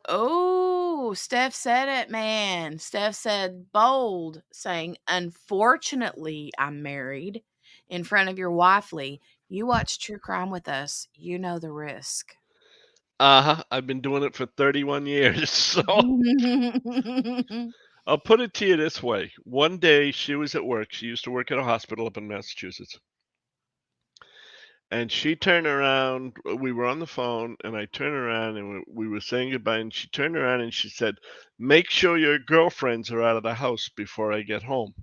oh, Steph said it, man. Steph said bold, saying, "Unfortunately, I'm married," in front of your wifely. You watch true crime with us. You know the risk. Uh-huh. I've been doing it for 31 years. So I'll put it to you this way. One day she was at work. She used to work at a hospital up in Massachusetts. And she turned around. We were on the phone, and I turned around, and we were saying goodbye. And she turned around and she said, "Make sure your girlfriends are out of the house before I get home."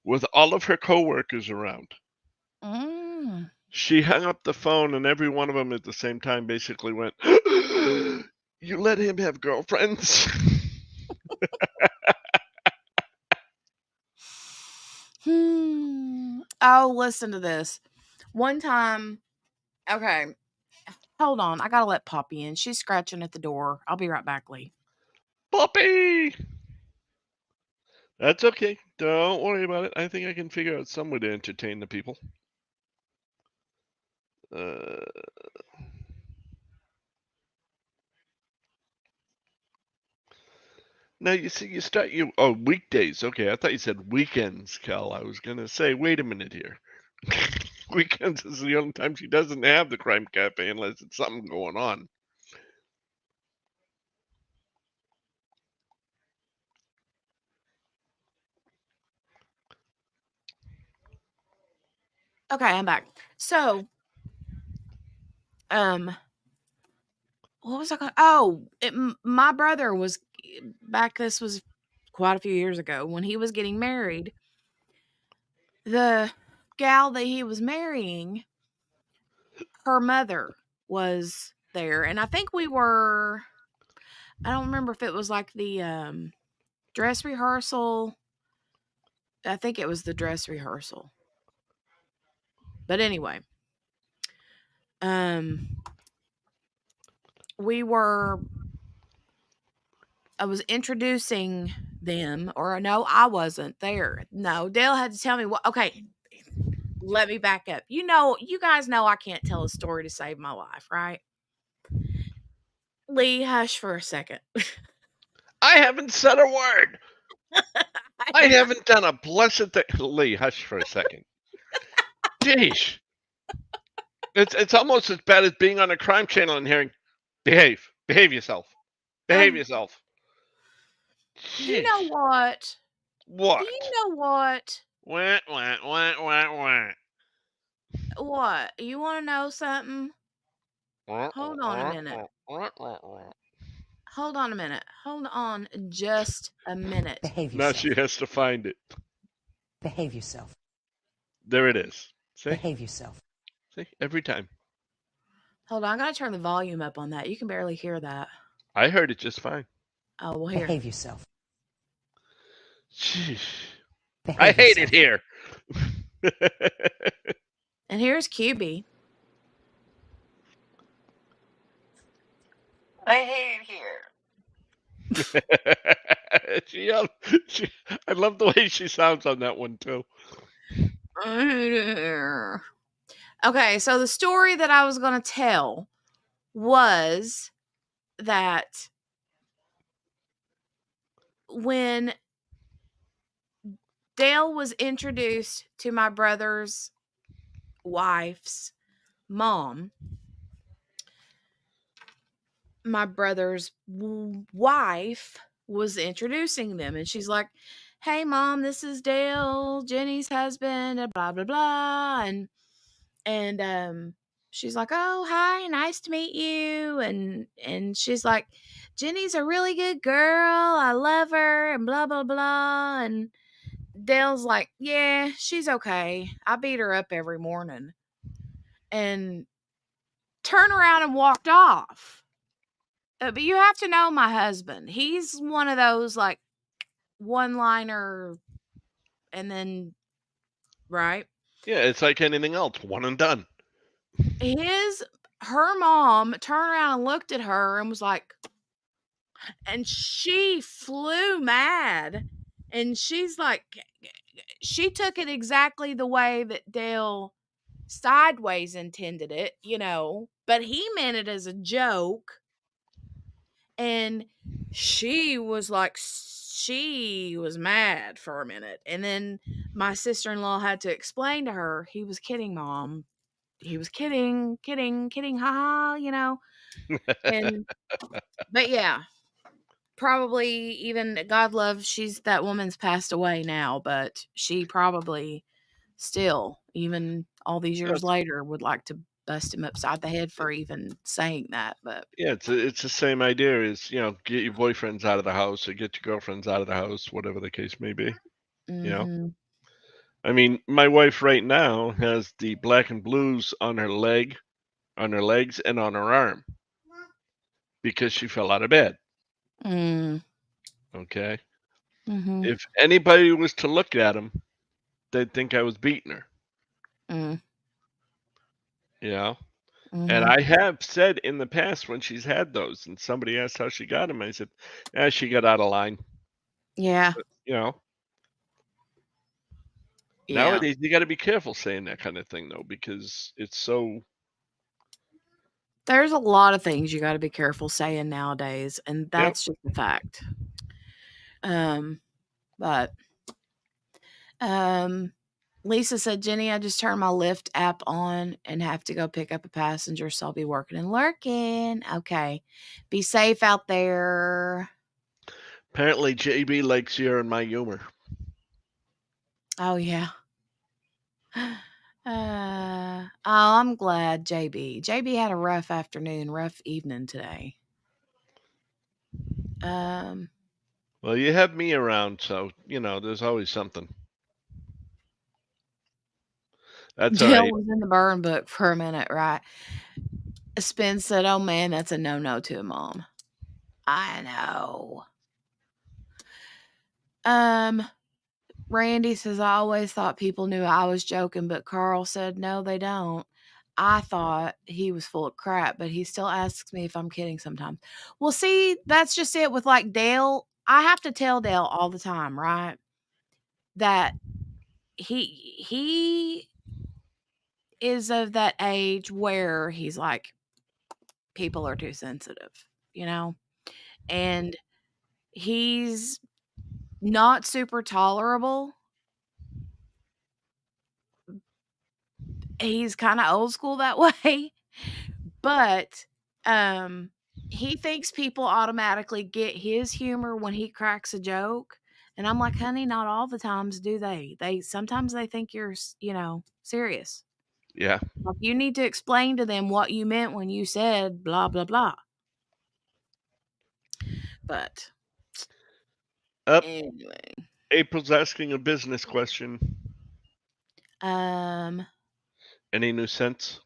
With all of her coworkers around. Mm. She hung up the phone, and every one of them at the same time basically went, "You let him have girlfriends?" Oh, listen to this. One time, okay, hold on. I gotta let Poppy in. She's scratching at the door. I'll be right back, Lee. Poppy! That's okay. Don't worry about it. I think I can figure out some way to entertain the people. Now you see, you start weekdays. Okay, I thought you said weekends, Cal. I was gonna say, wait a minute here. Weekends is the only time she doesn't have the crime cafe unless it's something going on. Okay, I'm back. So, what was I going? Oh, my brother was back. This was quite a few years ago when he was getting married. The gal that he was marrying, her mother was there, and I think we were. I don't remember if it was like the dress rehearsal. I think it was the dress rehearsal. But anyway, we were I was introducing them, or no, I wasn't there. No, Dale had to tell me what. Okay, let me back up. You guys know I can't tell a story to save my life, right? Lee, hush for a second. I haven't said a word. I haven't done a blessed thing. Lee, hush for a second. Jeez. It's almost as bad as being on a crime channel and hearing, behave yourself, behave yourself. You know Jeez. what? Do you What? know what? Wah, wah, wah, wah, wah. What? You want to know something? Hold on a minute. Hold on a minute. Hold on just a minute. Behave Now yourself. she has to find it. Behave yourself. There it is. See? Behave yourself. See? Every time. Hold on. I got to turn the volume up on that. You can barely hear that. I heard it just fine. Oh, well, here. Behave yourself. Jeez. Behave I hate yourself. it here. And here's QB. I hate it here. I love the way she sounds on that one too. Okay, so the story that I was going to tell was that when Dale was introduced to my brother's wife's mom, my brother's wife was introducing them, and she's like, "Hey, mom, this is Dale, Jenny's husband," and blah blah blah, and she's like, "Oh, hi, nice to meet you," and she's like, "Jenny's a really good girl, I love her," and blah blah blah, and Dale's like, "Yeah, she's okay. I beat her up every morning," and turned around and walked off. But you have to know my husband. He's one of those like one liner and then, right? Yeah, it's like anything else. One and done. Her mom turned around and looked at her and was like, and she flew mad. And she's like, she took it exactly the way that Dale sideways intended it, but he meant it as a joke. And she was like, she was mad for a minute. And then my sister-in-law had to explain to her, he was kidding, Mom. He was kidding, haha, And, but yeah, probably even God love, that woman's passed away now, but she probably still, even all these years later, would like to bust him upside the head for even saying that. But yeah, it's the same idea as, get your boyfriends out of the house or get your girlfriends out of the house, whatever the case may be. mm-hmm. I mean, my wife right now has the black and blues on her legs, and on her arm because she fell out of bed. Mm. Okay. Mm-hmm. If anybody was to look at them, they'd think I was beating her. Mm. You know. And Mm-hmm. I have said in the past when she's had those, and somebody asked how she got them, I said, she got out of line." Yeah. You know, Yeah. nowadays you got to be careful saying that kind of thing though, because it's so. There's a lot of things you got to be careful saying nowadays, and Yep. that's just a fact. But um, Lisa said, Jenny, I just turned my Lyft app on and have to go pick up a passenger, so I'll be working and lurking. Okay, be safe out there. Apparently, JB likes hearing my humor. Oh yeah. Oh, I'm glad JB. JB had a rough afternoon, rough evening today. Um, Well, you have me around, so there's always something. That's all Jill right. was in the burn book for a minute, right? Spin said, "Oh man, that's a no-no to a mom." I know. Um, Randy says, "I always thought people knew I was joking, but Carl said no, they don't. I thought he was full of crap, but he still asks me if I'm kidding sometimes." Well, see, that's just it with like Dale. I have to tell Dale all the time, right? That he is of that age where he's like, people are too sensitive, you know? And he's not super tolerable. He's kinda old school that way, but, he thinks people automatically get his humor when he cracks a joke, and I'm like, "Honey, not all the times do they. Sometimes they think you're serious. Yeah. Like, you need to explain to them what you meant when you said blah, blah, blah." But Up. anyway, April's asking a business question. um, Any new cents?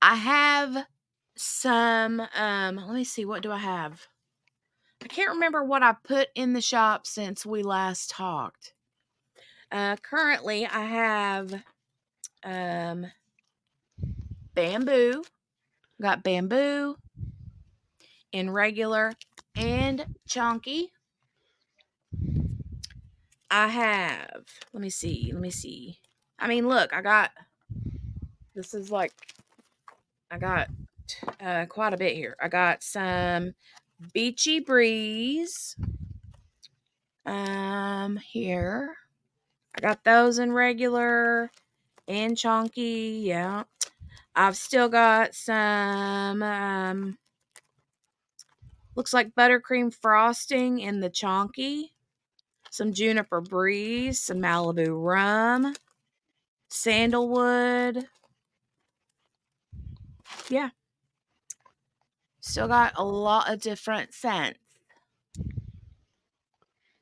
I have some, let me see, what do I have? I can't remember what I put in the shop since we last talked. Currently I have bamboo. Got bamboo in regular and chunky. I have, let me see. I mean, look, I got quite a bit here. I got some Beachy Breeze. Here. I got those in regular and chunky. Yeah. I've still got some looks like buttercream frosting in the chunky, some juniper breeze, some Malibu rum, sandalwood. Yeah. Still got a lot of different scents.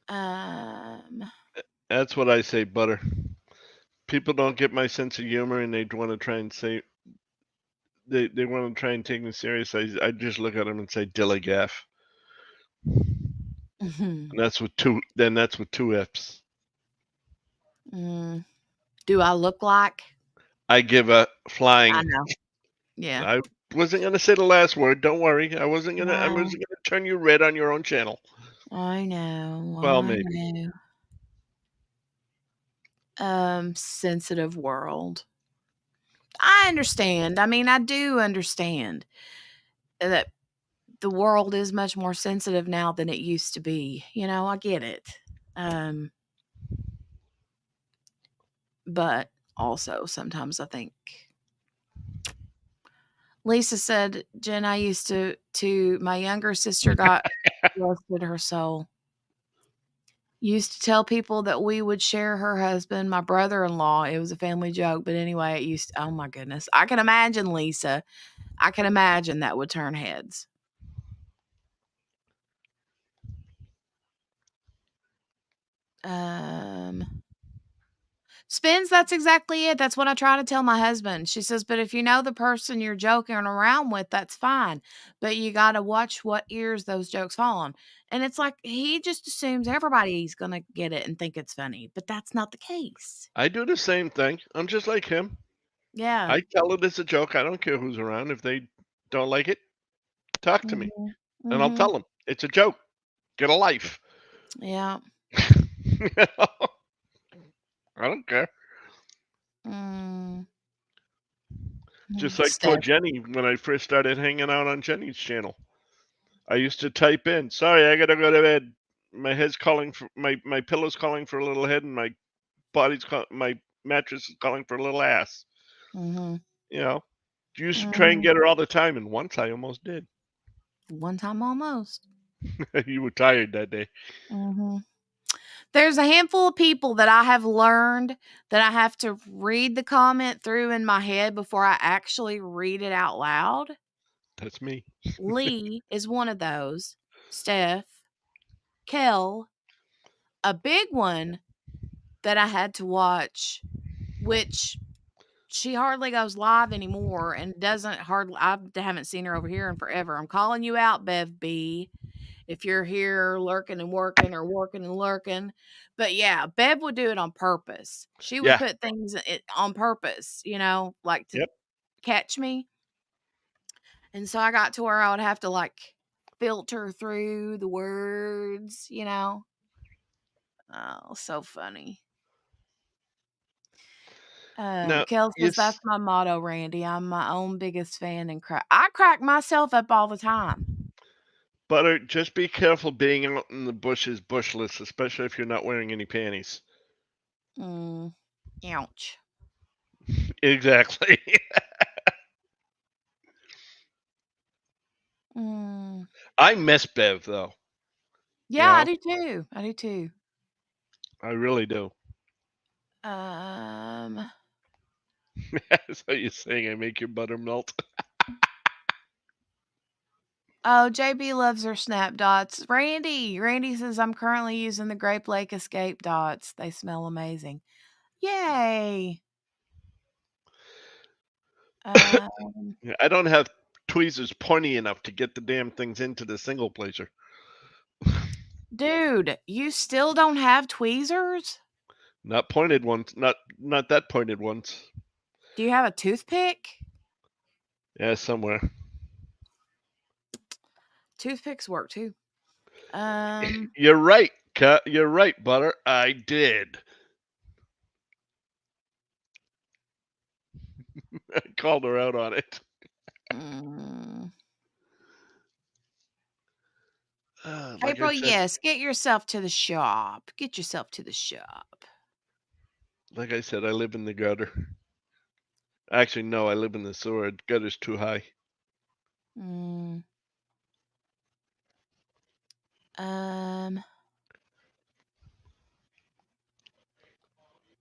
Um That's what I say, butter. People don't get my sense of humor, and they want to try and say they want to try and take me serious. I just look at them and say dillygaff, and that's with two. Then that's with two F's. Do I look like? I give a I flying. know. Yeah. I wasn't gonna say the last word. Don't worry. I wasn't gonna. I No, wasn't gonna turn you red on your own channel. I know. Well, I maybe. know. Sensitive world. I understand. I mean, I do understand that the world is much more sensitive now than it used to be. I get it. Um, but also sometimes I think Lisa said, Jen, I used to my younger sister got busted her soul. Used to tell people that we would share her husband, my brother-in-law. It was a family joke, but anyway, oh my goodness. I can imagine, Lisa. I can imagine that would turn heads. Um Spins, that's exactly it. That's what I try to tell my husband. She says, but if you know the person you're joking around with, that's fine. But you got to watch what ears those jokes fall on. And it's like he just assumes everybody's going to get it and think it's funny. But that's not the case. I do the same thing. I'm just like him. Yeah. I tell it it's a joke. I don't care who's around. If they don't like it, talk to me, and I'll tell them it's a joke. Get a life. Yeah. You know? I don't care. Just like poor Steph. Jenny when I first started hanging out on Jenny's channel. I used to type in, "Sorry, I gotta go to bed. My head's calling for my pillow's calling for a little head, and my mattress is calling for a little ass." Mm-hmm. You know, you used to try and get her all the time, and once I almost did. One time almost. You were tired that day. There's a handful of people that I have learned that I have to read the comment through in my head before I actually read it out loud. That's me. Lee is one of those. Steph, Kel, a big one that I had to watch, which she hardly goes live anymore and I haven't seen her over here in forever. I'm calling you out, Bev B. If you're here lurking and working or working and lurking. But yeah, Bev would do it on purpose. She would Yeah. put things on purpose, like to Yep. catch me. And so I got to where I would have to like filter through the words. Oh, so funny. Now, Kel says, that's my motto, Randy. I'm my own biggest fan and I crack myself up all the time. Butter, just be careful being out in the bushes bushless, especially if you're not wearing any panties. Ouch. Exactly. I miss Bev though. Yeah, I do too. I do too. I really do. So you're saying I make your butter melt? Oh, JB loves her snap dots. Randy says, I'm currently using the Grape Lake Escape dots. They smell amazing. Yay. I don't have tweezers pointy enough to get the damn things into the single placer. Dude, you still don't have tweezers? Not pointed ones. Not that pointed ones. Do you have a toothpick? Yeah, somewhere. Toothpicks work too. You're right, You're right, Butter. I did. I called her out on it. April, yes, get yourself to the shop. Get yourself to the shop. Like I said, I live in the gutter. Actually, no, I live in the sewer. The gutter's too high.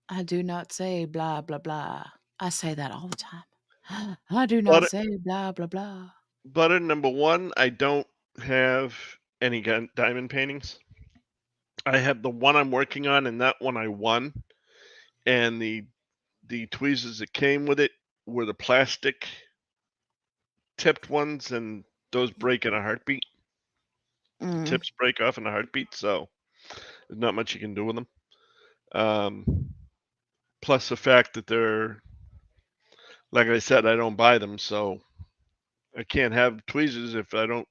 I do not say blah, blah, blah. I say that all the time. I do not say blah, blah, blah. Butter, number one, I don't have any diamond paintings. I have the one I'm working on, and that one I won. And the tweezers that came with it were the plastic tipped ones, and those break in a heartbeat. Tips break off in a heartbeat, so there's not much you can do with them. Plus the fact that they're, like I said, I don't buy them, so I can't have tweezers if I don't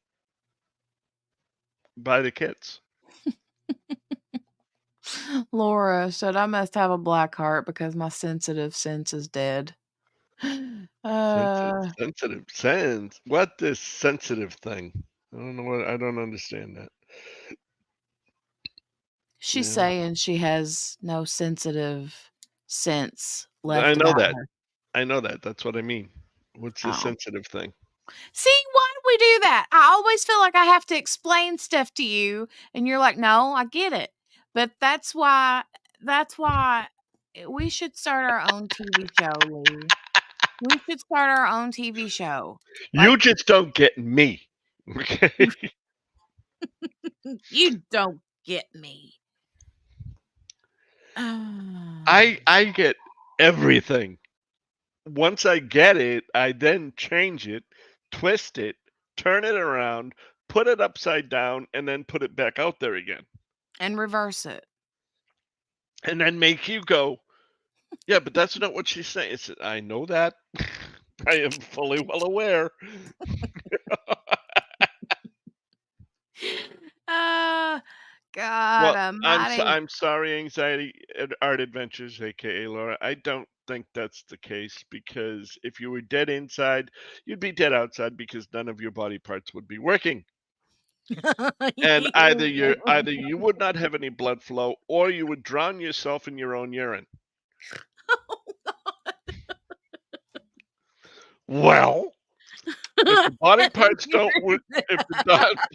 buy the kits. Laura said, I must have a black heart because my sensitive sense is dead. Sensitive sense? What this sensitive thing? I don't know I don't understand that. She's saying she has no sensitive sense left. I know about that. her. I know that. That's what I mean. What's the sensitive thing? See, why do we do that? I always feel like I have to explain stuff to you, and you're like, no, I get it. But that's why we should start our own TV show, Lee. We should start our own TV show. You just don't get me. Okay. You don't get me. I get everything. Once I get it, I then change it, twist it, turn it around, put it upside down, and then put it back out there again. And reverse it. And then make you go, yeah, but that's not what she's saying. It's, I know that. I am fully well aware. God Well, almighty. I'm sorry, Anxiety Art Adventures, aka Laura. I don't think that's the case, because if you were dead inside, you'd be dead outside, because none of your body parts would be working. And either you would not have any blood flow, or you would drown yourself in your own urine. Well, if the body parts don't work,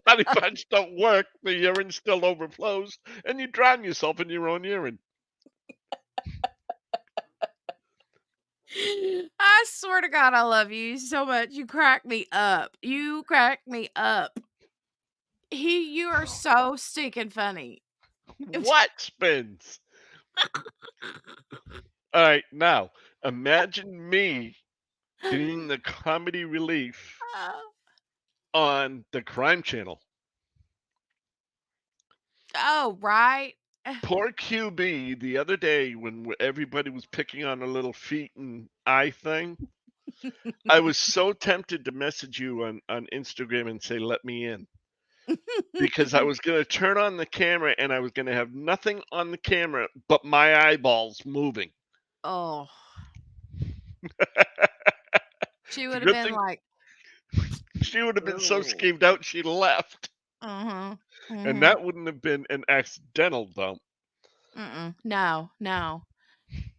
body parts don't work, the urine still overflows, and you drown yourself in your own urine. I swear to God, I love you so much. You crack me up. You crack me up. You are so stinking funny. What spins? All right, now imagine me being the comedy relief on the Crime Channel. Oh, right. Poor QB the other day, when everybody was picking on her little feet and eye thing, I was so tempted to message you on Instagram and say, let me in. Because I was going to turn on the camera and I was going to have nothing on the camera but my eyeballs moving. Oh. She would have good been thing- like, She would have been so "Ooh." skeeved out she left. And that wouldn't have been an accidental dump. No.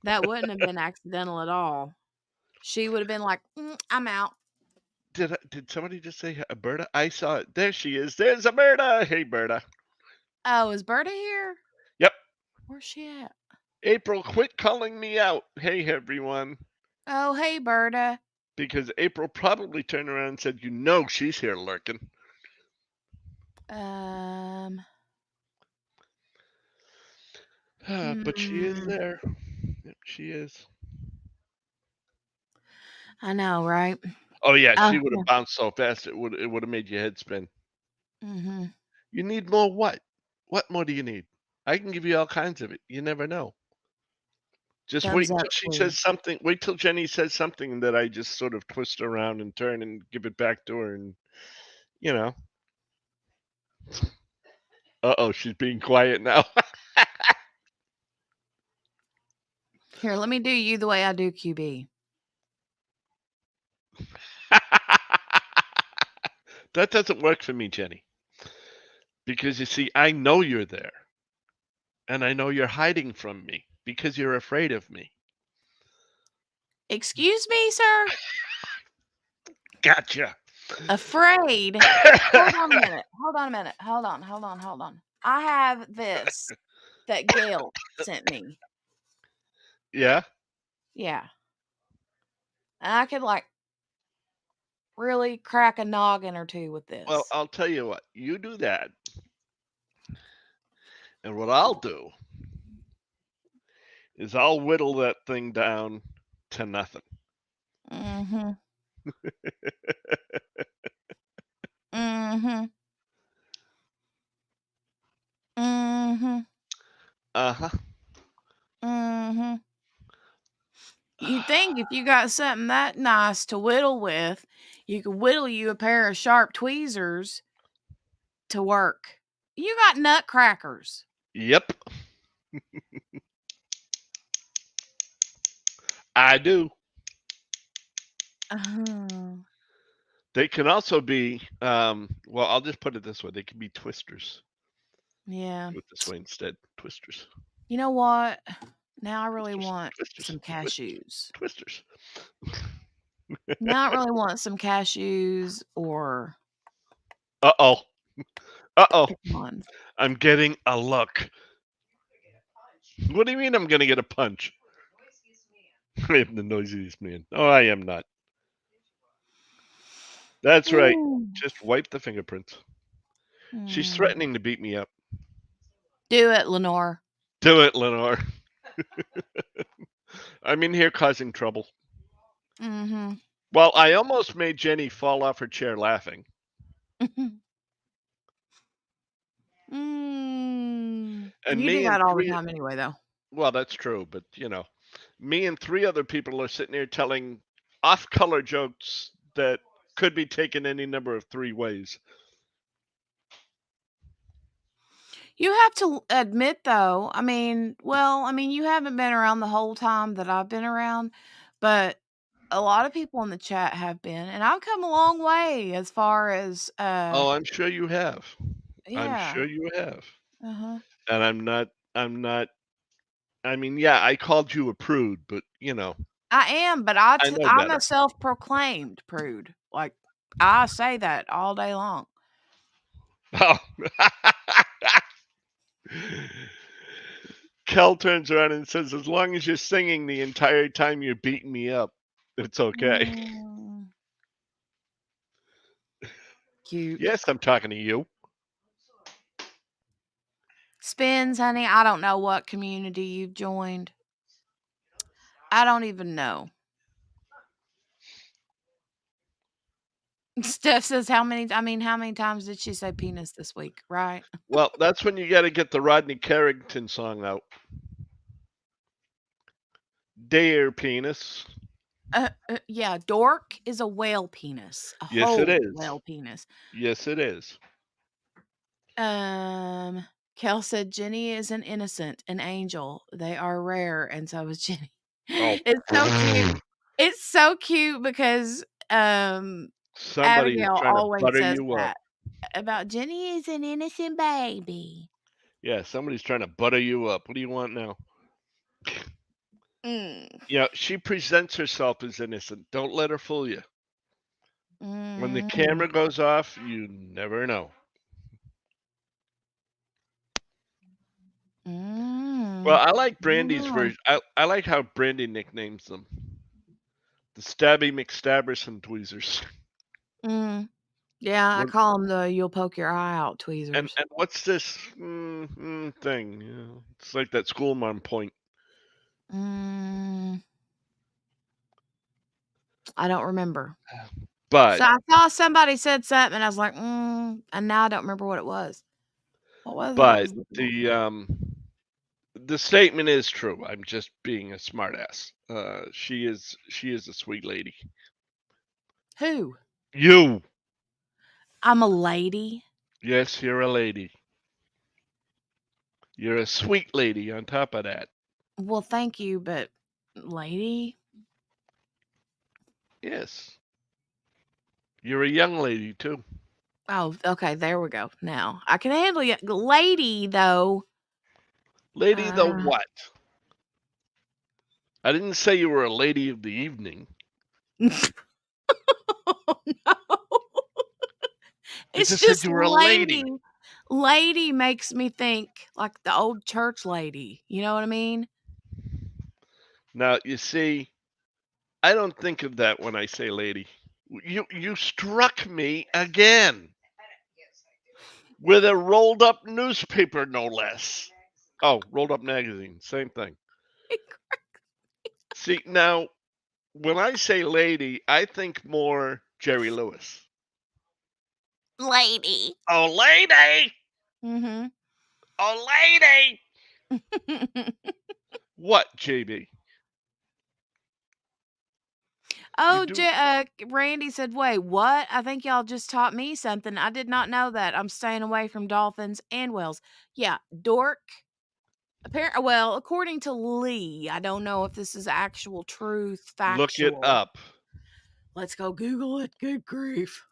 That wouldn't have been accidental at all. She would have been like, I'm out. Did somebody just say Berta? I saw it. There she is. There's a Berta. Hey, Berta. Oh, is Berta here? Yep. Where's she at? April, quit calling me out. Hey, everyone. Oh, hey, Berta. Because April probably turned around and said, she's here lurking. But she is there. Yep, she is. I know, right? Oh yeah, she would have bounced so fast it would have made your head spin. You need more what? What more do you need? I can give you all kinds of it. You never know. Just wait until she says something. Wait till Jenny says something that I just sort of twist around and turn and give it back to her, and Uh-oh, she's being quiet now. Here, let me do you the way I do QB. That doesn't work for me, Jenny. Because you see, I know you're there. And I know you're hiding from me because you're afraid of me. Excuse me, sir? Gotcha. Afraid? Hold on a minute. Hold on. I have this that Gail sent me. Yeah? Yeah. And I could really crack a noggin or two with this. Well, I'll tell you what. You do that. And what I'll do is I'll whittle that thing down to nothing. Uh-huh. You think if you got something that nice to whittle with, you could whittle you a pair of sharp tweezers to work. You got nutcrackers. Yep. I do. They can also be, I'll just put it this way. They can be twisters. Yeah. Do it this way instead. Twisters. You know what? Now I really want some cashews. Twisters. Now I really want some cashews or... Uh-oh. Ones. I'm getting a look. What do you mean I'm going to get a punch? I am the noisiest man. Oh, I am not. That's right. Just wipe the fingerprints. She's threatening to beat me up. Do it, Lenore. Do it, Lenore. I'm in here causing trouble. Mm-hmm. Well, I almost made Jenny fall off her chair laughing. Mm. And You do me and that all the three, time anyway, though. well, that's true, but me and 3 other people are sitting here telling off-color jokes that could be taken any number of 3 ways. You have to admit, though, you haven't been around the whole time that I've been around, but a lot of people in the chat have been, and I've come a long way as far as, Oh, I'm sure you have. I'm yeah. sure you have. Uh-huh. And I'm not I mean, yeah, I called you a prude, but, I am, but I know I'm a better. self-proclaimed prude. Like, I say that all day long. Oh. Kel turns around and says, as long as you're singing the entire time you're beating me up, it's okay. Mm. Cute. Yes, I'm talking to you. Spins, honey, I don't know what community you've joined. I don't even know. Steph says how many times did she say penis this week, right? Well, that's when you got to get the Rodney Carrington song out. Dear penis. Yeah, dork is a whale penis. A Yes, it whole is. whale penis. Yes, it is. Kel said Jenny is an innocent, an angel. They are rare, and so is Jenny. Oh. It's so cute. It's so cute because Somebody's Abigail trying to always butter says you up. that about Jenny is an innocent baby. Yeah, somebody's trying to butter you up. What do you want now? She presents herself as innocent. Don't let her fool you. When the camera goes off, you never know. Well, I like Brandy's version. I like how Brandy nicknames them. The Stabby McStabberson tweezers. Yeah, I call them the you'll poke your eye out tweezers. And what's this thing? It's like that school mom point. I don't remember. But So I saw somebody said something, and I was like, and now I don't remember what it was. What was it? I but was looking at? the statement is true. I'm just being a smartass. She is a sweet lady. Who? You. I'm a lady. Yes, you're a lady. You're a sweet lady on top of that. Well, thank you, but lady? Yes. You're a young lady, too. Oh, okay, there we go. Now I can handle you. Lady, though. Lady the what? I didn't say you were a lady of the evening. Oh, no. I It's just said just you were a lady. Lady makes me think like the old church lady. You know what I mean? Now, you see, I don't think of that when I say lady. You struck me again. With a rolled up newspaper, no less. Oh, rolled up magazine, same thing. See, now, when I say lady, I think more Jerry Lewis. Lady. Oh, lady! Mm-hmm. Oh, lady! What, JB? Oh, Randy said, wait, what? I think y'all just taught me something. I did not know that. I'm staying away from dolphins and whales. Yeah, dork. Well, according to Lee, I don't know if this is actual truth, factual. Look it up. Let's go Google it. Good grief.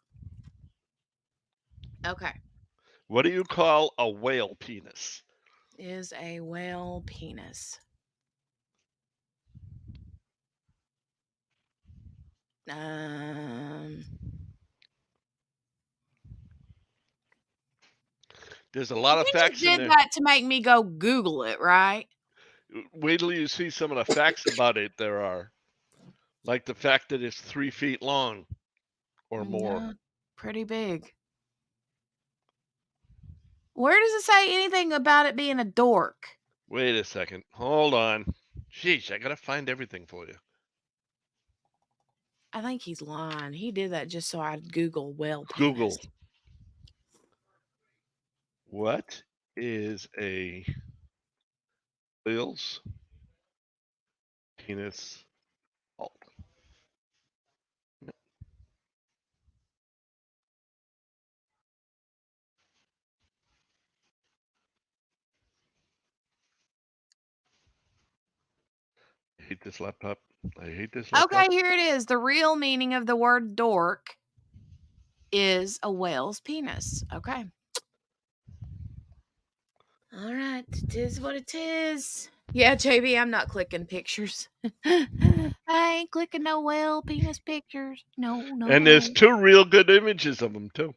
Okay. What do you call a whale penis? Is a whale penis. There's a lot of facts in You there. did that to make me go Google it, right? Wait till you see some of the facts about it there are. Like the fact that it's 3 feet long or more. Yeah, pretty big. Where does it say anything about it being a dork? Wait a second. Hold on. Sheesh, I gotta find everything for you. I think he's lying. He did that just so I'd Google whale Google. penis. What is a whale's penis called? I hate this laptop. I hate this laptop. Okay, here it is. The real meaning of the word dork is a whale's penis. Okay. All right. It is what it is. Yeah, JB, I'm not clicking pictures. I ain't clicking no whale penis pictures. No, no, And there's no. 2 real good images of them too.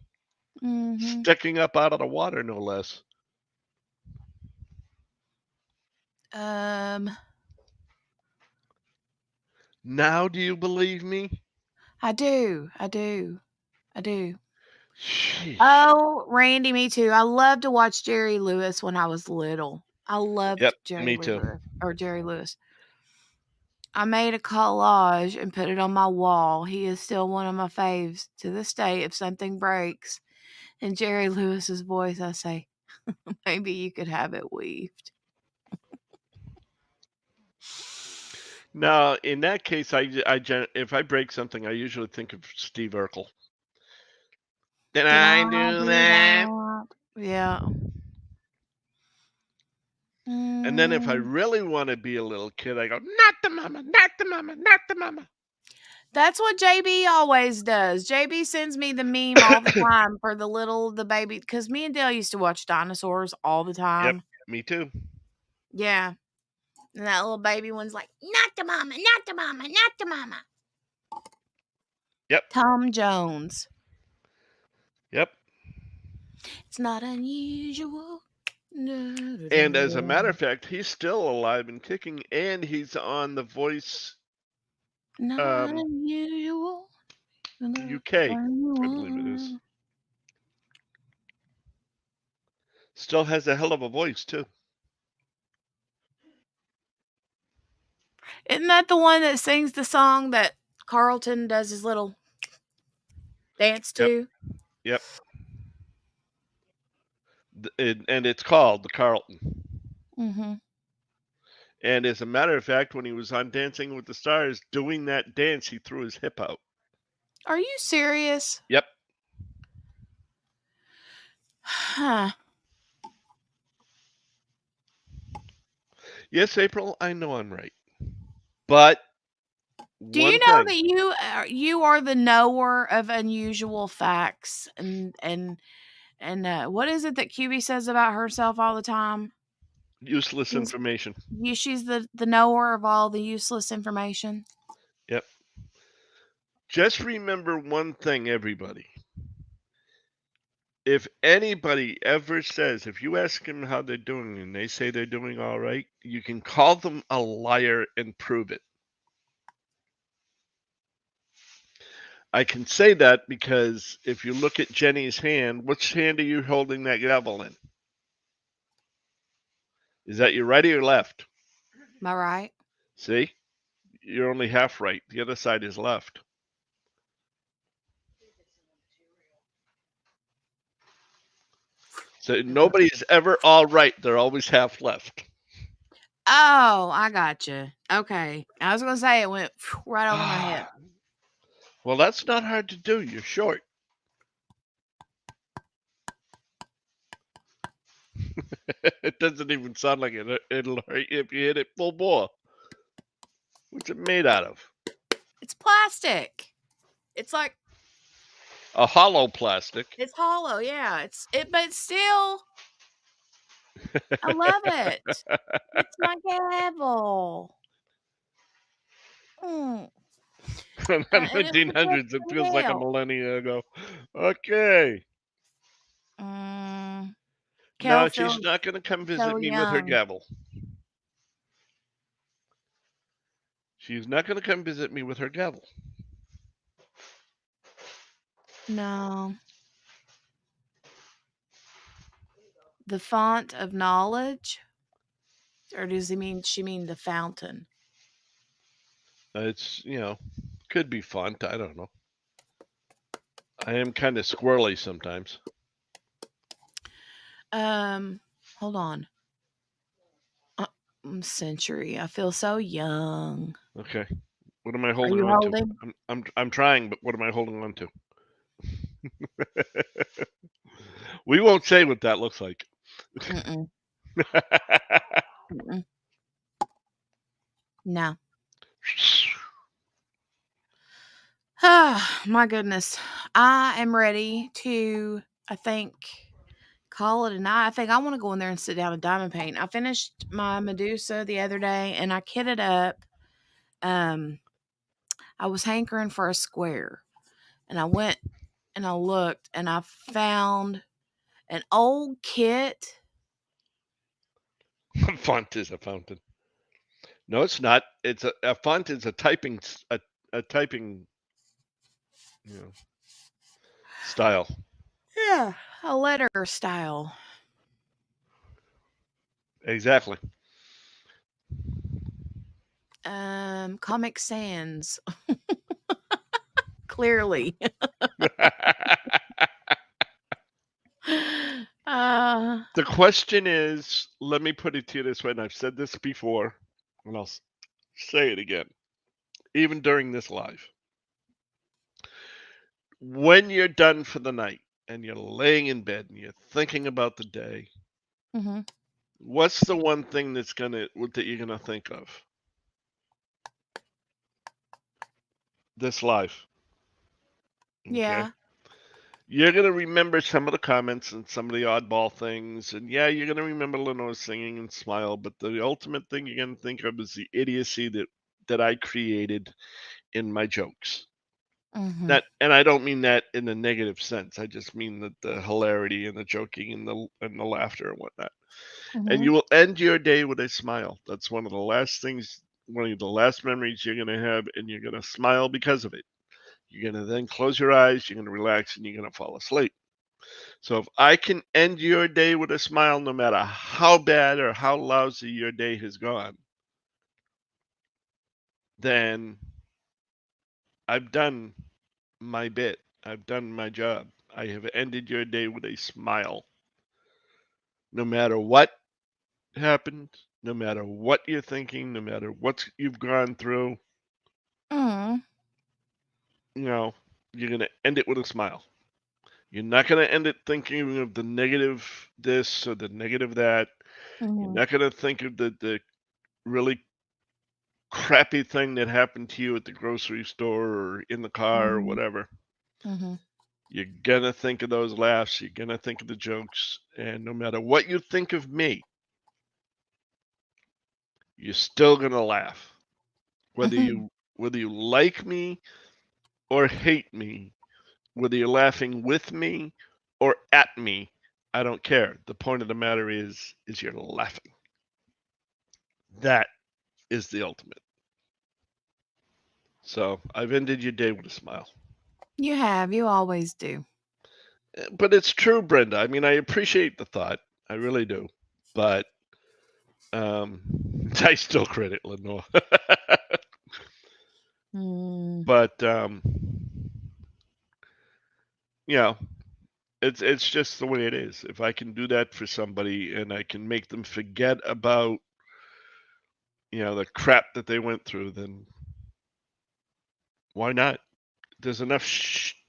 Mm-hmm. Sticking up out of the water, no less. Now do you believe me? I do. I do. I do. Sheesh. Oh, Randy, me too. I loved to watch Jerry Lewis when I was little. I loved Yep, Jerry me too. Lewis or Jerry Lewis. I made a collage and put it on my wall. He is still one of my faves to this day. If something breaks in Jerry Lewis's voice, I say, maybe you could have it weaved. Now, in that case, if I break something, I usually think of Steve Urkel. Did Did I I do do that? that? Yeah. And then if I Mm, really want to be a little kid, I go, not the mama, not the mama, not the mama. that's what JB always does. JB sends me the meme all the time for the baby, because me and Dale used to watch dinosaurs all the Yep, time. me too. Yeah. And that little baby one's like, not the mama, not the mama, not the mama. Yep, Tom Jones. yep. It's not unusual. And as a matter of fact, he's still alive and kicking, and he's on The Voice Not unusual. UK, I believe it is. Still has a hell of a voice too. Isn't that the one that sings the song that Carlton does his little dance Yep, to? yep. And it's called the Carlton. Mm-hmm. And as a matter of fact, when he was on Dancing with the Stars doing that dance, he threw his hip out. Are you serious? Yep. Huh. Yes, April, I know I'm right. But Do you one know thing, that you are the knower of unusual facts and what is it that QB says about herself all the time? useless She's information. she's the knower of all the useless information. Yep. Just remember one thing, everybody. If anybody ever says, if you ask them how they're doing and they say they're doing all right, you can call them a liar and prove it. I can say that because if you look at Jenny's hand, which hand are you holding that gavel in? Is that your right or your left? Am I right? See? You're only half right. The other side is left. So nobody's ever all right. They're always half left. Oh, I got you. Okay. I was going to say it went right over my head. Well, that's not hard to do. You're short. It doesn't even sound like it'll hurt you if you hit it full bore. What's it made out of? It's plastic. It's like A hollow plastic. it's hollow. Yeah. But still I love it. It's my gavel. Mm. From the And it protects 1900s, it the feels like a nail. millennia ago. Okay. Kel No, she's feels not going to come so visit me with her young. gavel. She's not going to come visit me with her gavel. No. The font of knowledge. Or does she mean the fountain? It's, could be font. I don't know. I am kind of squirrely sometimes. Hold on. Century. I feel so young. Okay. What am I Are holding you on to? holding? I'm trying, but what am I holding on to? We won't say what that looks like. Mm-mm. Mm-mm. No. Ah, my goodness. I am ready to, I think, call it a night. I think I want to go in there and sit down and diamond paint. I finished my Medusa the other day and I kitted up. I was hankering for a square and I went and I looked and I found an old kit. A font is a fountain. No, it's not. It's a font is a typing typing style. Yeah, a letter style. Exactly. Comic Sans. Clearly. The question is, let me put it to you this way, and I've said this before, and I'll say it again, even during this live. When you're done for the night and you're laying in bed and you're thinking about the day, mm-hmm. what's the one thing that you're gonna think of? This live. Okay. Yeah. You're gonna remember some of the comments and some of the oddball things, and yeah, you're gonna remember Lenore singing and smile. But the ultimate thing you're gonna think of is the idiocy that I created in my jokes. Mm-hmm. And I don't mean that in a negative sense. I just mean that the hilarity and the joking and the laughter and whatnot. And Mm-hmm. you will end your day with a smile. That's one of the last things, one of the last memories you're gonna have, and you're gonna smile because of it. You're gonna then close your eyes, you're gonna relax, and you're gonna fall asleep. So if I can end your day with a smile, no matter how bad or how lousy your day has gone, then I've done my bit. I've done my job. I have ended your day with a smile. No matter what happened, no matter what you're thinking, no matter what you've gone through, Mm-hmm. you're going to end it with a smile. You're not going to end it thinking of the negative this or the negative that. You're not going to think of the really crappy thing that happened to you at the grocery store or in the car or Mm-hmm. whatever. Mm-hmm. You're going to think of those laughs. You're going to think of the jokes. And no matter what you think of me, you're still going to laugh. Whether Mm-hmm. you like me or hate me, whether you're laughing with me or at me, I don't care. The point of the matter is you're laughing. That is the ultimate. So I've ended your day with a smile. You have. You always do. But it's true, Brenda. I mean, I appreciate the thought. I really do. But I still credit Lenore. Mm. But you know, it's just the way it is. If I can do that for somebody and I can make them forget about the crap that they went through, then why not? There's enough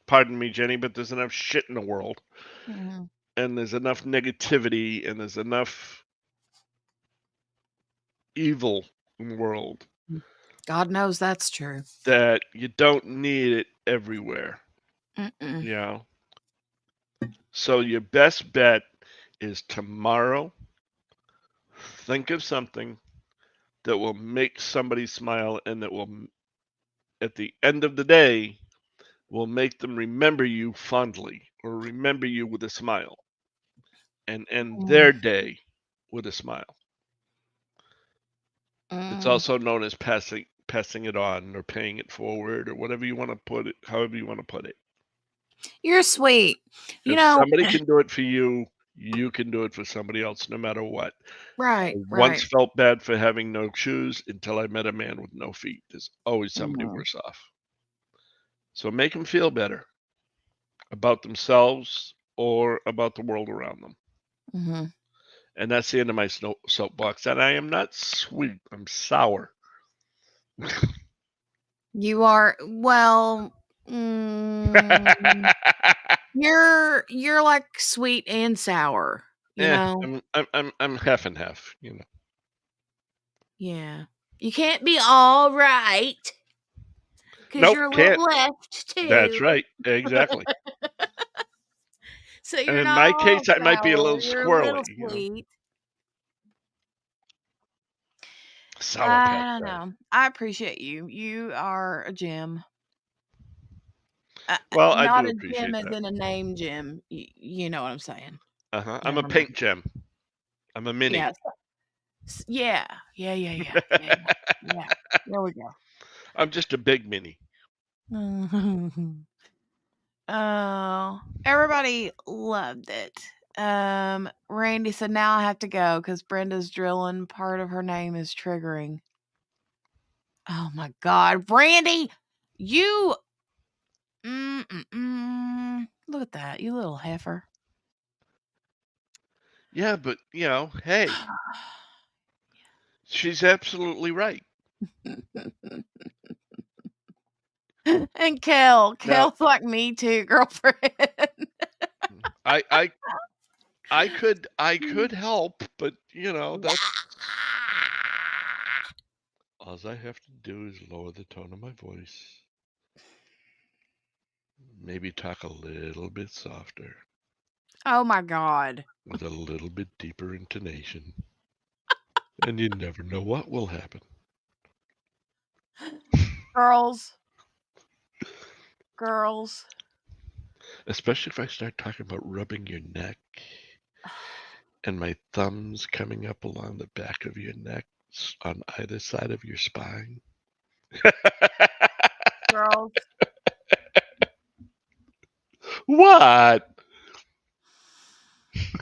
pardon me, Jenny, but there's enough shit in the world, Mm-hmm. and there's enough negativity, and there's enough evil in the world God knows that's true. that you don't need it everywhere. Mm-mm. You know. So your best bet is tomorrow. Think of something that will make somebody smile and that will, at the end of the day, will make them remember you fondly or remember you with a smile and end Mm. their day with a smile. It's Mm. also known as passing it on or paying it forward or whatever you want to put it, however you want to put it. You're sweet. You If know, somebody can do it for you, you can do it for somebody else no matter what. Right, I right. once felt bad for having no shoes until I met a man with no feet. There's always somebody Mhm. worse off. So make them feel better about themselves or about the world around them. hmm And that's the end of my soapbox. And I am not sweet. I'm sour. You are well. Mm, you're like sweet and sour. You know. I'm half and half. You know. Yeah. You can't be all right because Nope, you're a can't. little left That's too. right. Exactly. So And you're in not my all case, I might be a sour. little You're a little squirrely. You know, sweet. sour I patch don't guy. know. I appreciate you. You are a gem. Well, I Not do a gem appreciate as that. in a name gem. You know what I'm saying. I'm a Never mind. pink gem. I'm a mini. Yeah. Yeah. Yeah. Yeah. Yeah. Yeah. Yeah. Yeah. There we go. I'm just a big mini. Oh, everybody loved it. Randy said, now I have to go because Brenda's drilling. Part of her name is triggering. Oh my God. Randy, you. Look at that. You little heifer. Yeah, but hey, she's absolutely right. And Kel. Now, Kel's like me too, girlfriend. I could help, but that's all I have to do is lower the tone of my voice. Maybe talk a little bit softer Oh my God. with a little bit deeper intonation. And you never know what will happen. Girls. Girls. Especially if I start talking about rubbing your neck and my thumbs coming up along the back of your neck on either side of your spine. Girls. What?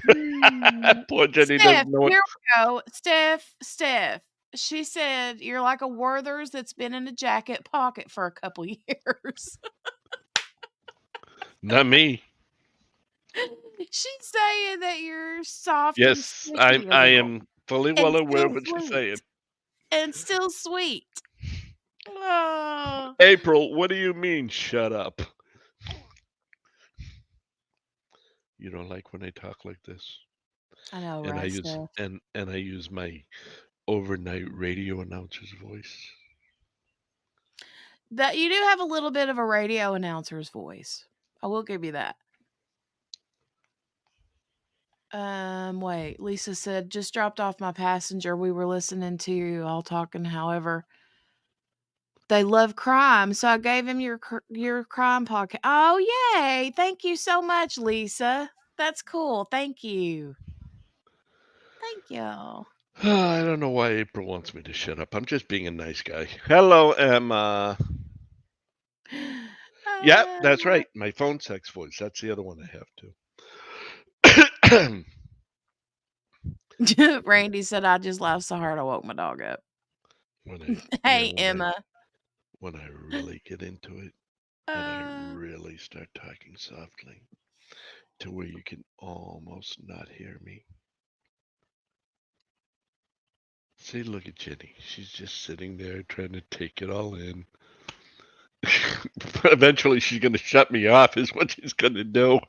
Hmm. Poor Jenny Steph, doesn't know it. here we go. Steph. She said you're like a Werther's that's been in a jacket pocket for a couple years. Not me. She's saying that you're soft and Yes, squishy a I little. am fully And well aware still of what you're sweet. saying. And still sweet. Oh. April, what do you mean, shut up? You don't like when I talk like this? I know, And I right, use Steph? and I use my overnight radio announcer's voice. That you do have a little bit of a radio announcer's voice. I will give you that. Wait. Lisa said, just dropped off my passenger. We were listening to you all talking. However, they love crime, so I gave him your crime podcast. Oh, yay! Thank you so much, Lisa. That's cool. Thank you. Thank you. I don't know why April wants me to shut up. I'm just being a nice guy. Hello, Emma. Yeah, that's right. My phone sex voice. That's the other one I have too. Randy said, I just laughed so hard I woke my dog up. Hey, Emma. When I really get into it and I really start talking softly to where you can almost not hear me. See, look at Jenny. She's just sitting there trying to take it all in. Eventually, she's going to shut me off, is what she's going to do.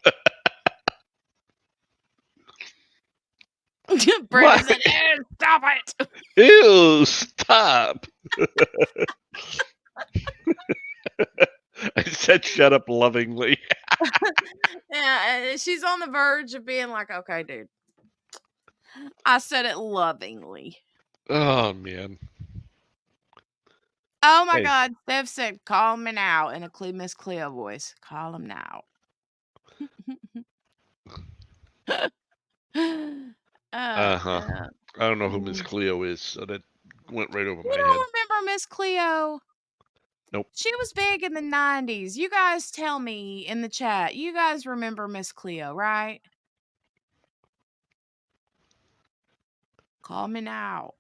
Brenda said, ew, stop it. Ew, stop. I said shut up lovingly. Yeah, she's on the verge of being like, okay, dude. I said it lovingly. Oh, man. Oh, my God. Steph said, call me now in a Miss Cleo voice. Call him now. I don't know who Miss Cleo is, so that went right over my head. You don't remember Miss Cleo? Nope. She was big in the 90s. You guys tell me in the chat. You guys remember Miss Cleo, right? Call me now.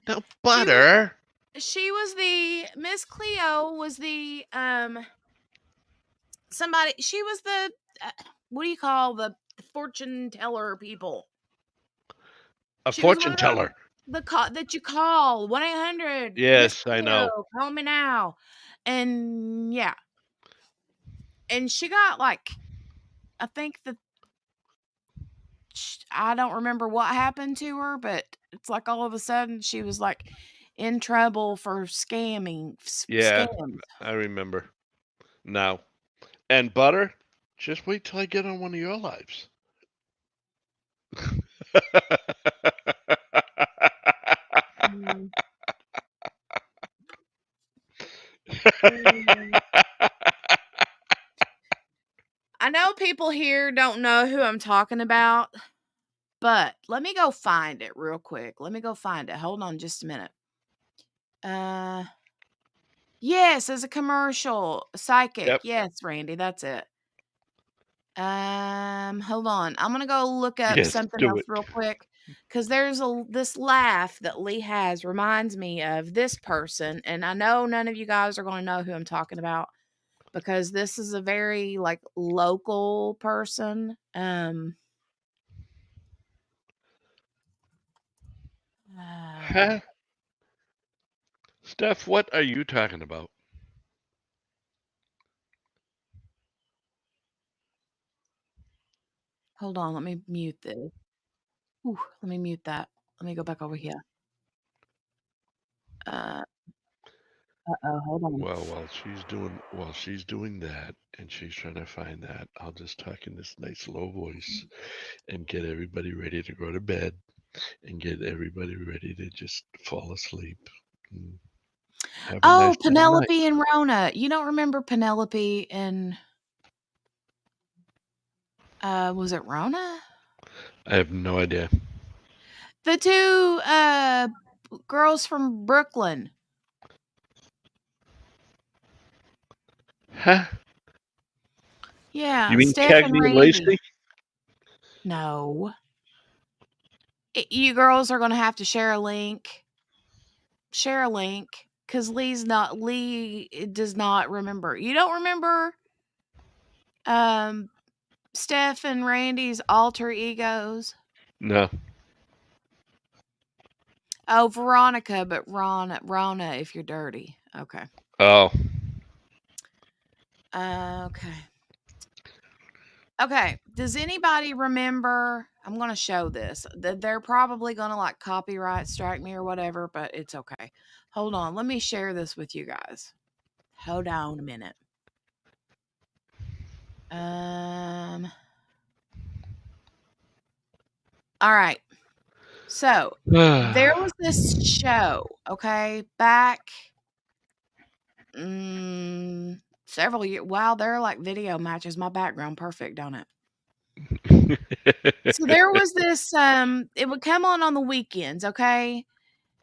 Now, Butter. She was the Miss Cleo was the somebody. She was the what do you call the fortune teller people? A She was fortune one of those teller. the call that you call 1-800 Miss Yes, I know. Cleo, call me now, and yeah, and she got like I think the I don't remember what happened to her, but it's like all of a sudden she was like in trouble for Yeah, scams. I remember. Now, and Butter, just wait till I get on one of your lives. Mm. Mm. I know people here don't know who I'm talking about, but let me go find it real quick. Let me go find it. Hold on just a minute. Yes, as a commercial. Psychic. Yep. Yes, Randy, that's it. Hold on. I'm gonna go look up Yes, something do else it. real quick. Cause there's this laugh that Lee has reminds me of this person, and I know none of you guys are gonna know who I'm talking about because this is a very like local person. Huh? Steph, what are you talking about? Hold on, let me mute this. Ooh, let me mute that. Let me go back over here. Uh, hold on. Well, while she's doing that and she's trying to find that, I'll just talk in this nice low voice and get everybody ready to go to bed and get everybody ready to just fall asleep. Have a nice Oh, night. Penelope and Rona. You don't remember Penelope and was it Rona? I have no idea. The two girls from Brooklyn. Huh? Yeah, You mean Steph and Cagney and Randy. Lacey? No. You girls are going to have to share a link. Share a link cuz Lee does not remember. You don't remember Steph and Randy's alter egos? No. Oh, Veronica, but Rona if you're dirty. Okay. Oh. Okay. Okay. Does anybody remember? I'm going to show this. They're probably going to like copyright strike me or whatever, but it's okay. Hold on. Let me share this with you guys. Hold on a minute. All right. So there was this show, okay, back several years. Wow, they're like video matches. My background perfect, don't it? So there was this it would come on the weekends, okay?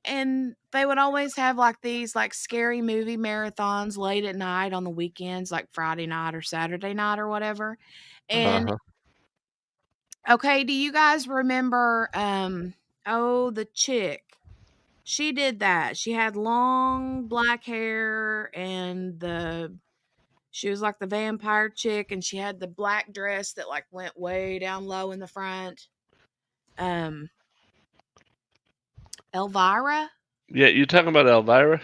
And they would always have like these like scary movie marathons late at night on the weekends, like Friday night or Saturday night or whatever. And Uh-huh. okay, do you guys remember the chick? She did that. She had long black hair and she was like the vampire chick and she had the black dress that like went way down low in the front. Elvira? Yeah, you talking about Elvira?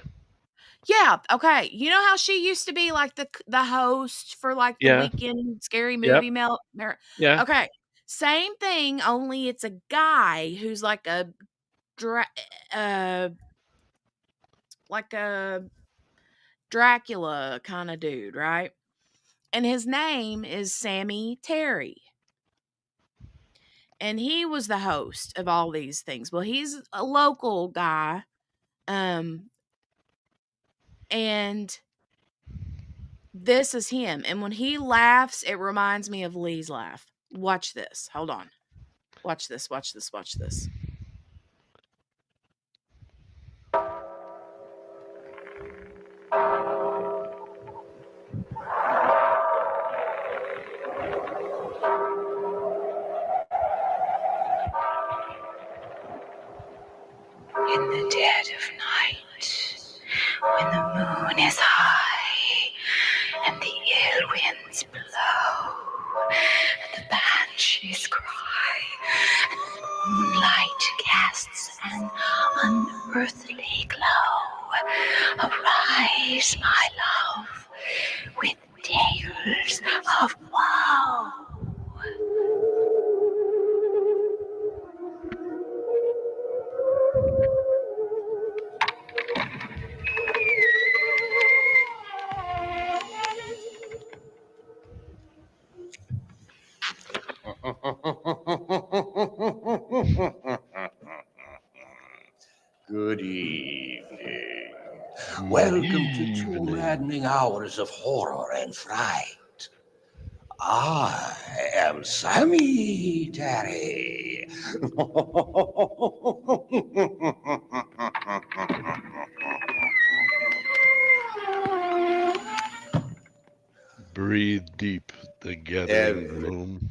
Yeah, okay. You know how she used to be like the host for like the Yeah. weekend scary Yep. movie Yeah. Okay. Same thing, only it's a guy who's like a uh like a Dracula kind of dude, right? And his name is Sammy Terry. And he was the host of all these things. Well, he's a local guy. And this is him. And when he laughs, it reminds me of Lee's laugh. Watch this. Hold on. Watch this. Watch this. Watch this. In the dead of night, when the moon is high, and the ill winds blow, and the banshees cry, and the moonlight casts an unearthly glow, arise, my love, with tales of woe. Good evening. Welcome to 2 maddening hours of horror and fright. I am Sammy Daddy. Breathe deep the gathering gloom.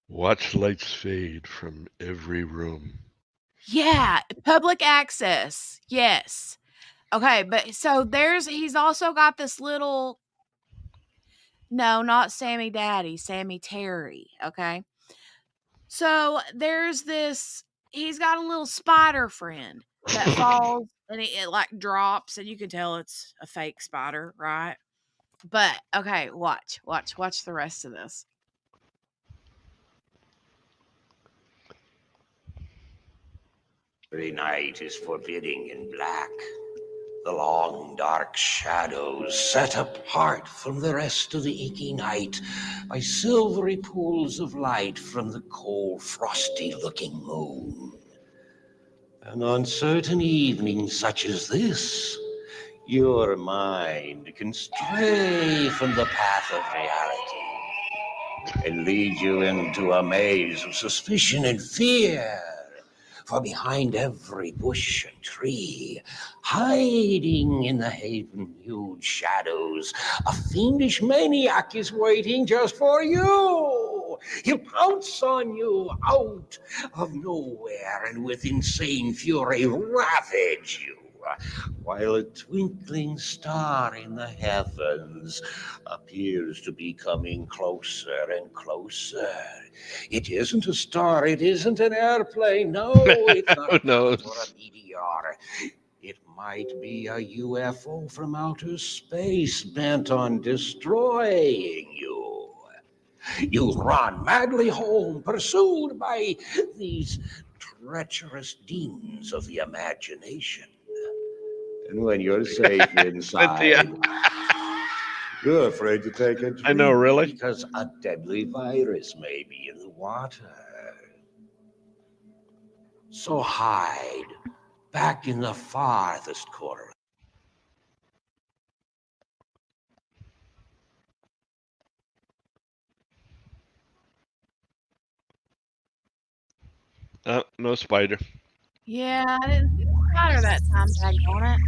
Watch lights fade from every room. Yeah, public access. Yes. Okay, but so he's also got this little, no, not Sammy Daddy, Sammy Terry, okay? So there's he's got a little spider friend that falls and it like drops and you can tell it's a fake spider, right? But okay, watch the rest of this. Every night is forbidding and black. The long, dark shadows set apart from the rest of the inky night by silvery pools of light from the cold, frosty-looking moon. And on certain evenings such as this, your mind can stray from the path of reality and lead you into a maze of suspicion and fear. For behind every bush and tree, hiding in the haven-hued shadows, a fiendish maniac is waiting just for you. He'll pounce on you out of nowhere and with insane fury ravage you, while a twinkling star in the heavens appears to be coming closer and closer. It isn't a star, it isn't an airplane, no, it's not a comet or a meteor. It might be a UFO from outer space bent on destroying you. You run madly home, pursued by these treacherous demons of the imagination. And when you're safe inside, you're afraid to take a drink. I know, really? Because a deadly virus may be in the water. So hide back in the farthest corner. No spider. Yeah, I didn't see the spider that time, daggone it.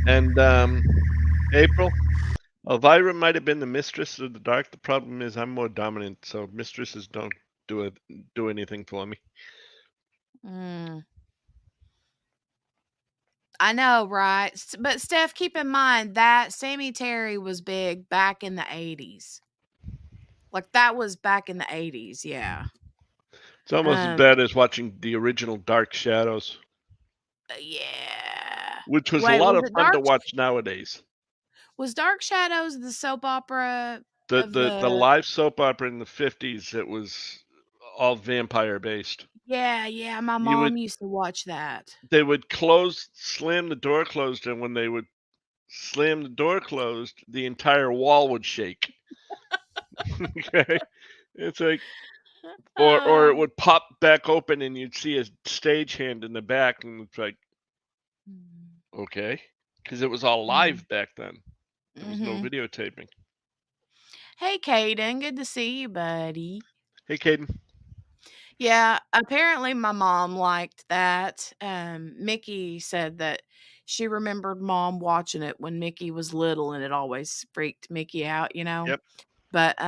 And April, Elvira might have been the mistress of the dark. The problem is I'm more dominant, so mistresses don't do anything for me. I know, right? But Steph, keep in mind that Sammy Terry was big back in the 80s. Like that was back in the 80s, yeah. It's almost as bad as watching the original Dark Shadows, Yeah. which was a Wait, lot was of it fun to Dark? watch nowadays. Was Dark Shadows the soap opera The of the the the? live soap opera in the 50s, it was all vampire based. Yeah. My You would mom used to watch that. They would slam the door closed, and when they would slam the door closed, the entire wall would shake. Okay, it's like, or it would pop back open, and you'd see a stagehand in the back, and it's like, okay, because it was all live back then. There was no videotaping. Hey, Caden, good to see you, buddy. Hey, Caden. Yeah, apparently my mom liked that. Mickey said that she remembered mom watching it when Mickey was little and it always freaked Mickey out, you know? Yep. But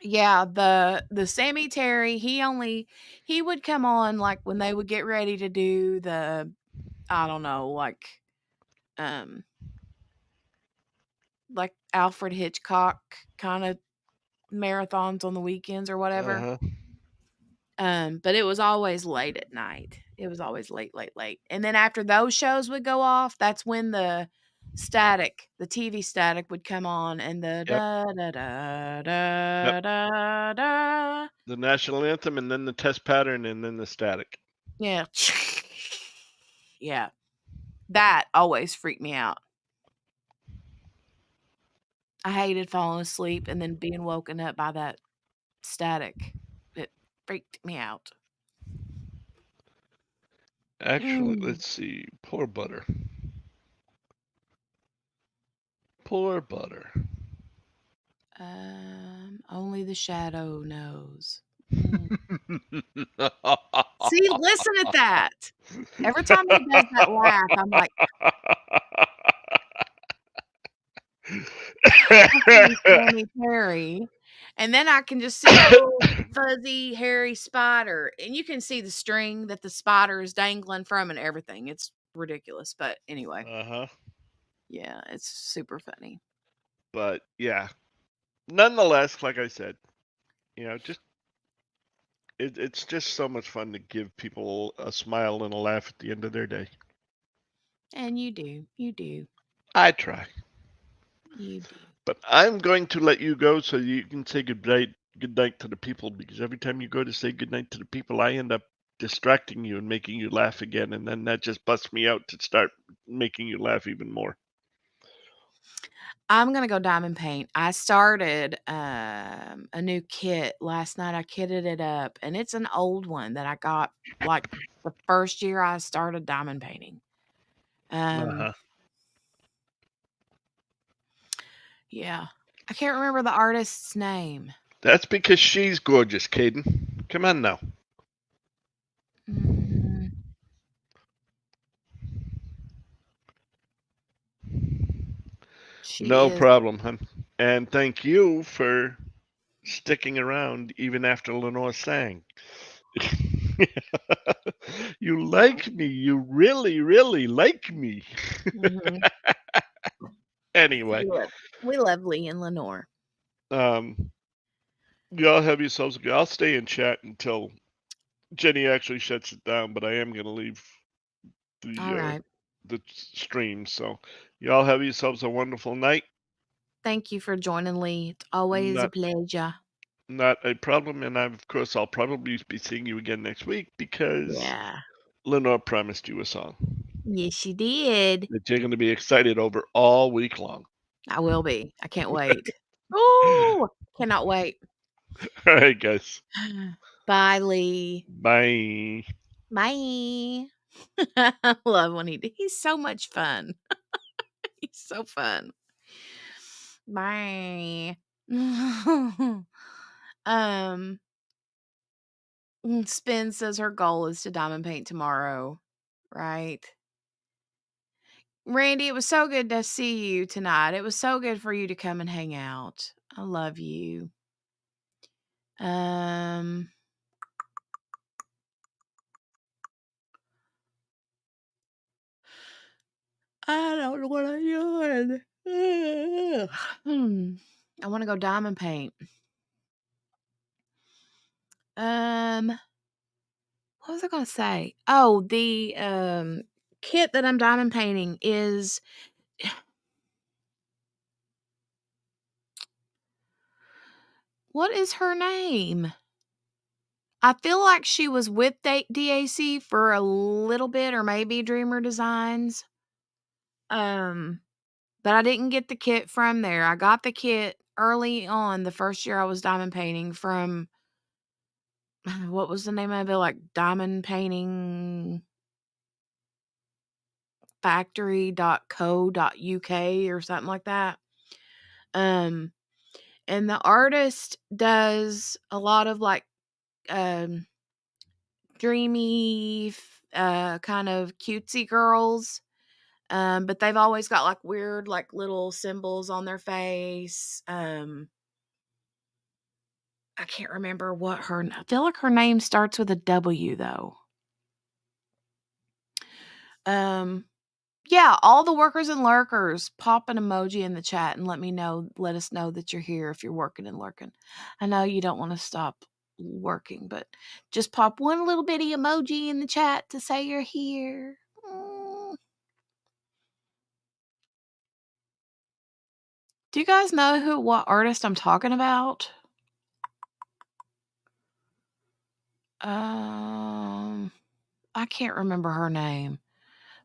Yeah, the Sammy Terry, he would come on like when they would get ready to do the, I don't know, um like Alfred Hitchcock kind of marathons on the weekends or whatever. Uh-huh. But it was always late at night. It was always late, late, late. And then after those shows would go off, that's when the TV static would come on, and the Yep. da da da Yep. da da da. The national anthem, and then the test pattern, and then the static. Yeah. Yeah. That always freaked me out. I hated falling asleep and then being woken up by that static. It freaked me out. Actually, Mm. let's see. Poor Butter. Poor Butter. Only the shadow knows. Mm. See, listen at that. Every time he does that laugh, I'm like, "Fucking Sammy Terry." And then I can just see a little fuzzy, hairy spider, and you can see the string that the spider is dangling from and everything. It's ridiculous, but anyway, Uh-huh. yeah, it's super funny. But yeah, nonetheless, like I said, just it's just so much fun to give people a smile and a laugh at the end of their day. And you do, I try. you do. But I'm going to let you go so you can say good night to the people, because every time you go to say good night to the people, I end up distracting you and making you laugh again, and then that just busts me out to start making you laugh even more. I'm gonna go diamond paint. I started a new kit last night. I kitted it up, and it's an old one that I got like the first year I started diamond painting. Uh-huh. Yeah, I can't remember the artist's name. That's because she's gorgeous, Caden. Come on now. Mm, she No is. problem, hun. And thank you for sticking around even after Lenore sang. You like me. You really, really like me. Mhm. Anyway, We love Lee and Lenore. y'all have yourselves a good. I'll stay in chat until Jenny actually shuts it down, but I am gonna leave All right. the stream. So y'all have yourselves a wonderful night. Thank you for joining, Lee. It's always a Not pleasure. not a problem, and of course I'll probably be seeing you again next week because Yeah. Lenore promised you a song Yes, she did. that you're gonna be excited over all week long. I will be. I can't wait. Oh, cannot wait. All right, guys. Bye, Lee. Bye. Bye. I love when he's so much fun. He's so fun. Bye. um Spin says her goal is to diamond paint tomorrow. Right. Randy, it was so good to see you tonight. It was so good for you to come and hang out. I love you. Um I don't know what I'm doing. I want to go diamond paint. What was I gonna say? Oh, the kit that I'm diamond painting is what is her name? I feel like she was with DAC for a little bit, or maybe Dreamer Designs. But I didn't get the kit from there. I got the kit early on the first year I was diamond painting from what was the name of it? Like Diamond Painting Factory.co.uk or something like that. And the artist does a lot of like dreamy kind of cutesy girls. But they've always got like weird like little symbols on their face. I can't remember what I feel like her name starts with a W though. Yeah, all the workers and lurkers, pop an emoji in the chat and let us know that you're here if you're working and lurking. I know you don't want to stop working, but just pop one little bitty emoji in the chat to say you're here. Do you guys know what artist I'm talking about? I can't remember her name.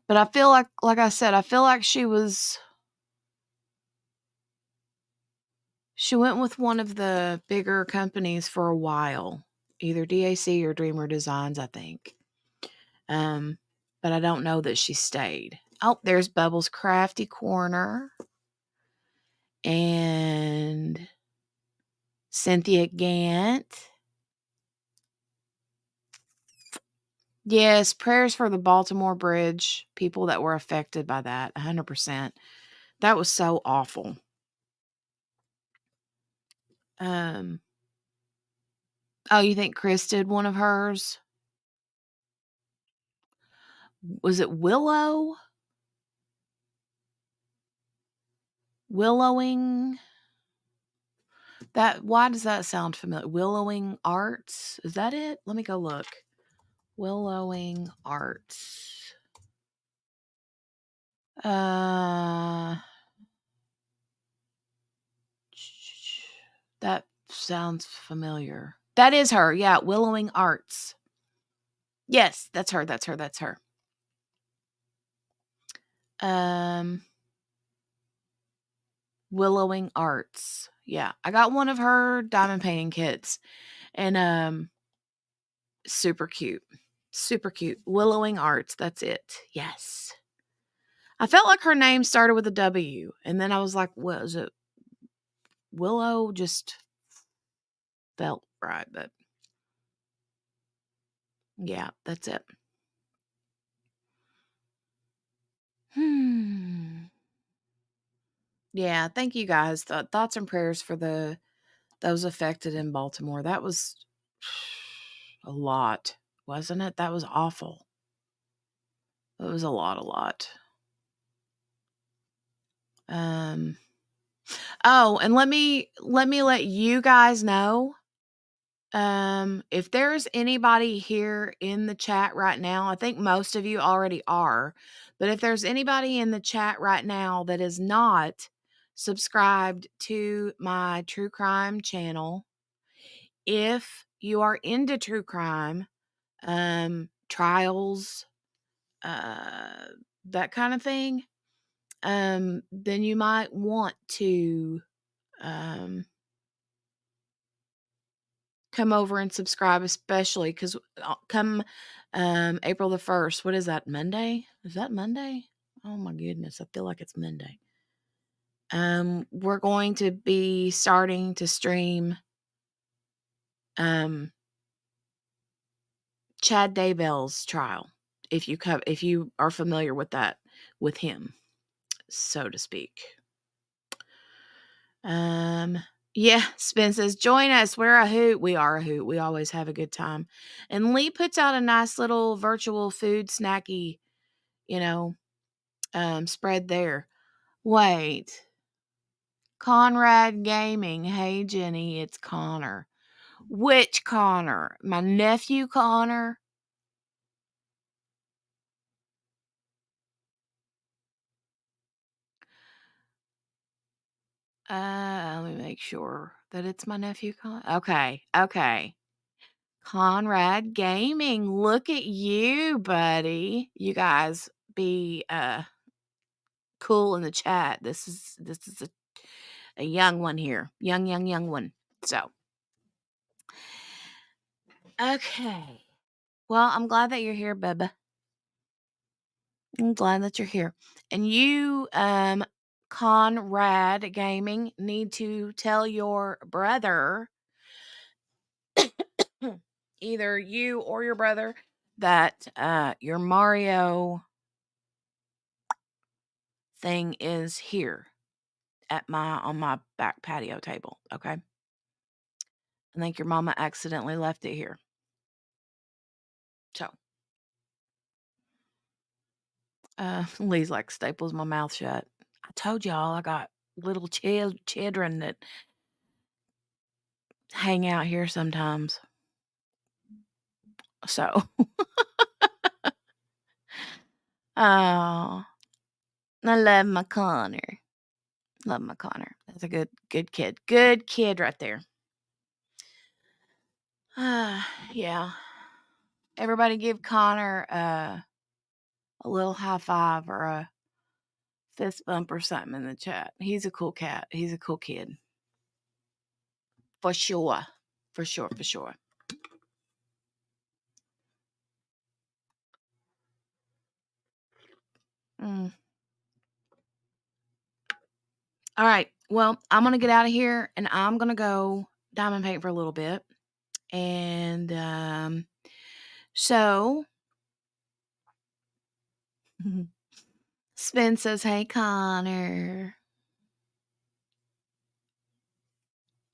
But I feel like I said, I feel like she went with one of the bigger companies for a while, either DAC or Dreamer Designs, I think. But I don't know that she stayed. Oh, there's Bubbles Crafty Corner and Cynthia Gant. Yes, prayers for the Baltimore Bridge, people that were affected by that, 100%. That was so awful. Oh, you think Chris did one of hers? Was it Willow? Willowing? Why does that sound familiar? Willowing Arts? Is that it? Let me go look. Willowing Arts. That sounds familiar. That is her. Yeah, Willowing Arts. Yes, that's her. That's her. That's her. Willowing Arts. Yeah, I got one of her diamond painting kits, and super cute. Super cute. Willowing Arts. That's it. Yes. I felt like her name started with a W, and then I was like, what is it? Willow just felt right, but yeah, that's it. Yeah, thank you guys. Thoughts and prayers for those affected in Baltimore. That was a lot, wasn't it? That was awful. It was a lot. Oh, and let me let you guys know. If there's anybody here in the chat right now, I think most of you already are, but if there's anybody in the chat right now that is not subscribed to my true crime channel, if you are into true crime, trials, that kind of thing, then you might want to come over and subscribe, especially because come April the 1st, what is that, Monday? Is that Monday? Oh my goodness, I feel like it's Monday. We're going to be starting to stream Chad Daybell's trial. If you are familiar with that, with him, so to speak. Yeah, Spence says, join us. We're a hoot. We are a hoot. We always have a good time. And Lee puts out a nice little virtual food snacky, spread there. Wait. Conrad Gaming. Hey, Jenny, it's Connor. Which Connor? My nephew Connor? Let me make sure that it's my nephew Connor. Okay. Conrad Gaming. Look at you, buddy. You guys be cool in the chat. This is a young one here. Young one. So, okay. Well, I'm glad that you're here, Bubba. I'm glad that you're here. And you, Conrad Gaming, need to tell your brother, either you or your brother, that your Mario thing is here on my back patio table. Okay. I think your mama accidentally left it here. So, Lee's like staples my mouth shut. I told y'all I got little children that hang out here sometimes. So, oh, I love my Connor. Love my Connor. That's a good kid. Good kid right there. Yeah. Everybody give Connor a little high five or a fist bump or something in the chat. He's a cool cat. He's a cool kid. For sure. For sure. For sure. Mm. All right. Well, I'm going to get out of here and I'm going to go diamond paint for a little bit. And so Spin says, hey, Connor.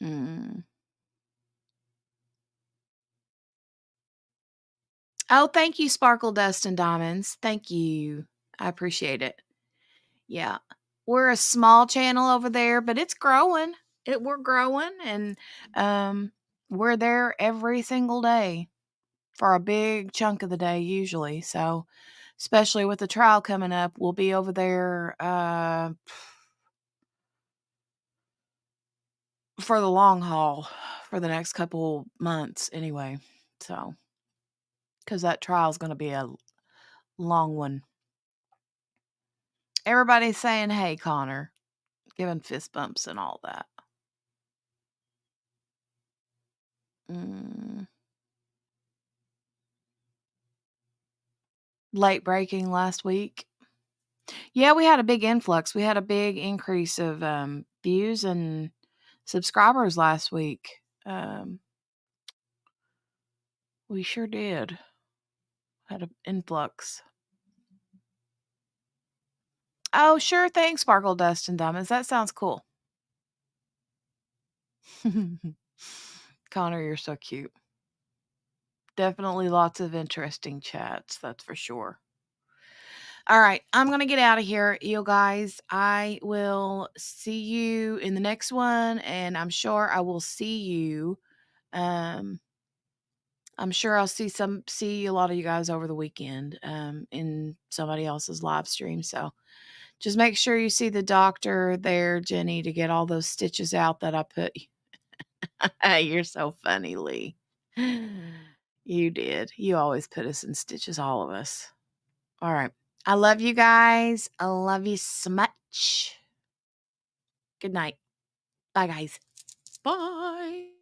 Mm. Oh, thank you, Sparkle Dust and Diamonds. Thank you. I appreciate it. Yeah. We're a small channel over there, but it's growing. We're growing and we're there every single day for a big chunk of the day usually. So, especially with the trial coming up, we'll be over there for the long haul for the next couple months anyway. So, cuz that trial is going to be a long one. Everybody's saying, "Hey, Connor," giving fist bumps and all that. Late breaking last week. Yeah, we had a big influx. We had a big increase of views and subscribers last week. We sure did. Had an influx. Oh, sure thing, Sparkle Dust and Diamonds. That sounds cool. Connor, you're so cute. Definitely lots of interesting chats, that's for sure. All right, I'm going to get out of here, you guys. I will see you in the next one, and I'm sure I will see you. I'm sure I'll see a lot of you guys over the weekend in somebody else's live stream. So just make sure you see the doctor there, Jenny, to get all those stitches out that I put. You're so funny, Lee. You did. You always put us in stitches, all of us. All right. I love you guys. I love you so much. Good night. Bye, guys. Bye.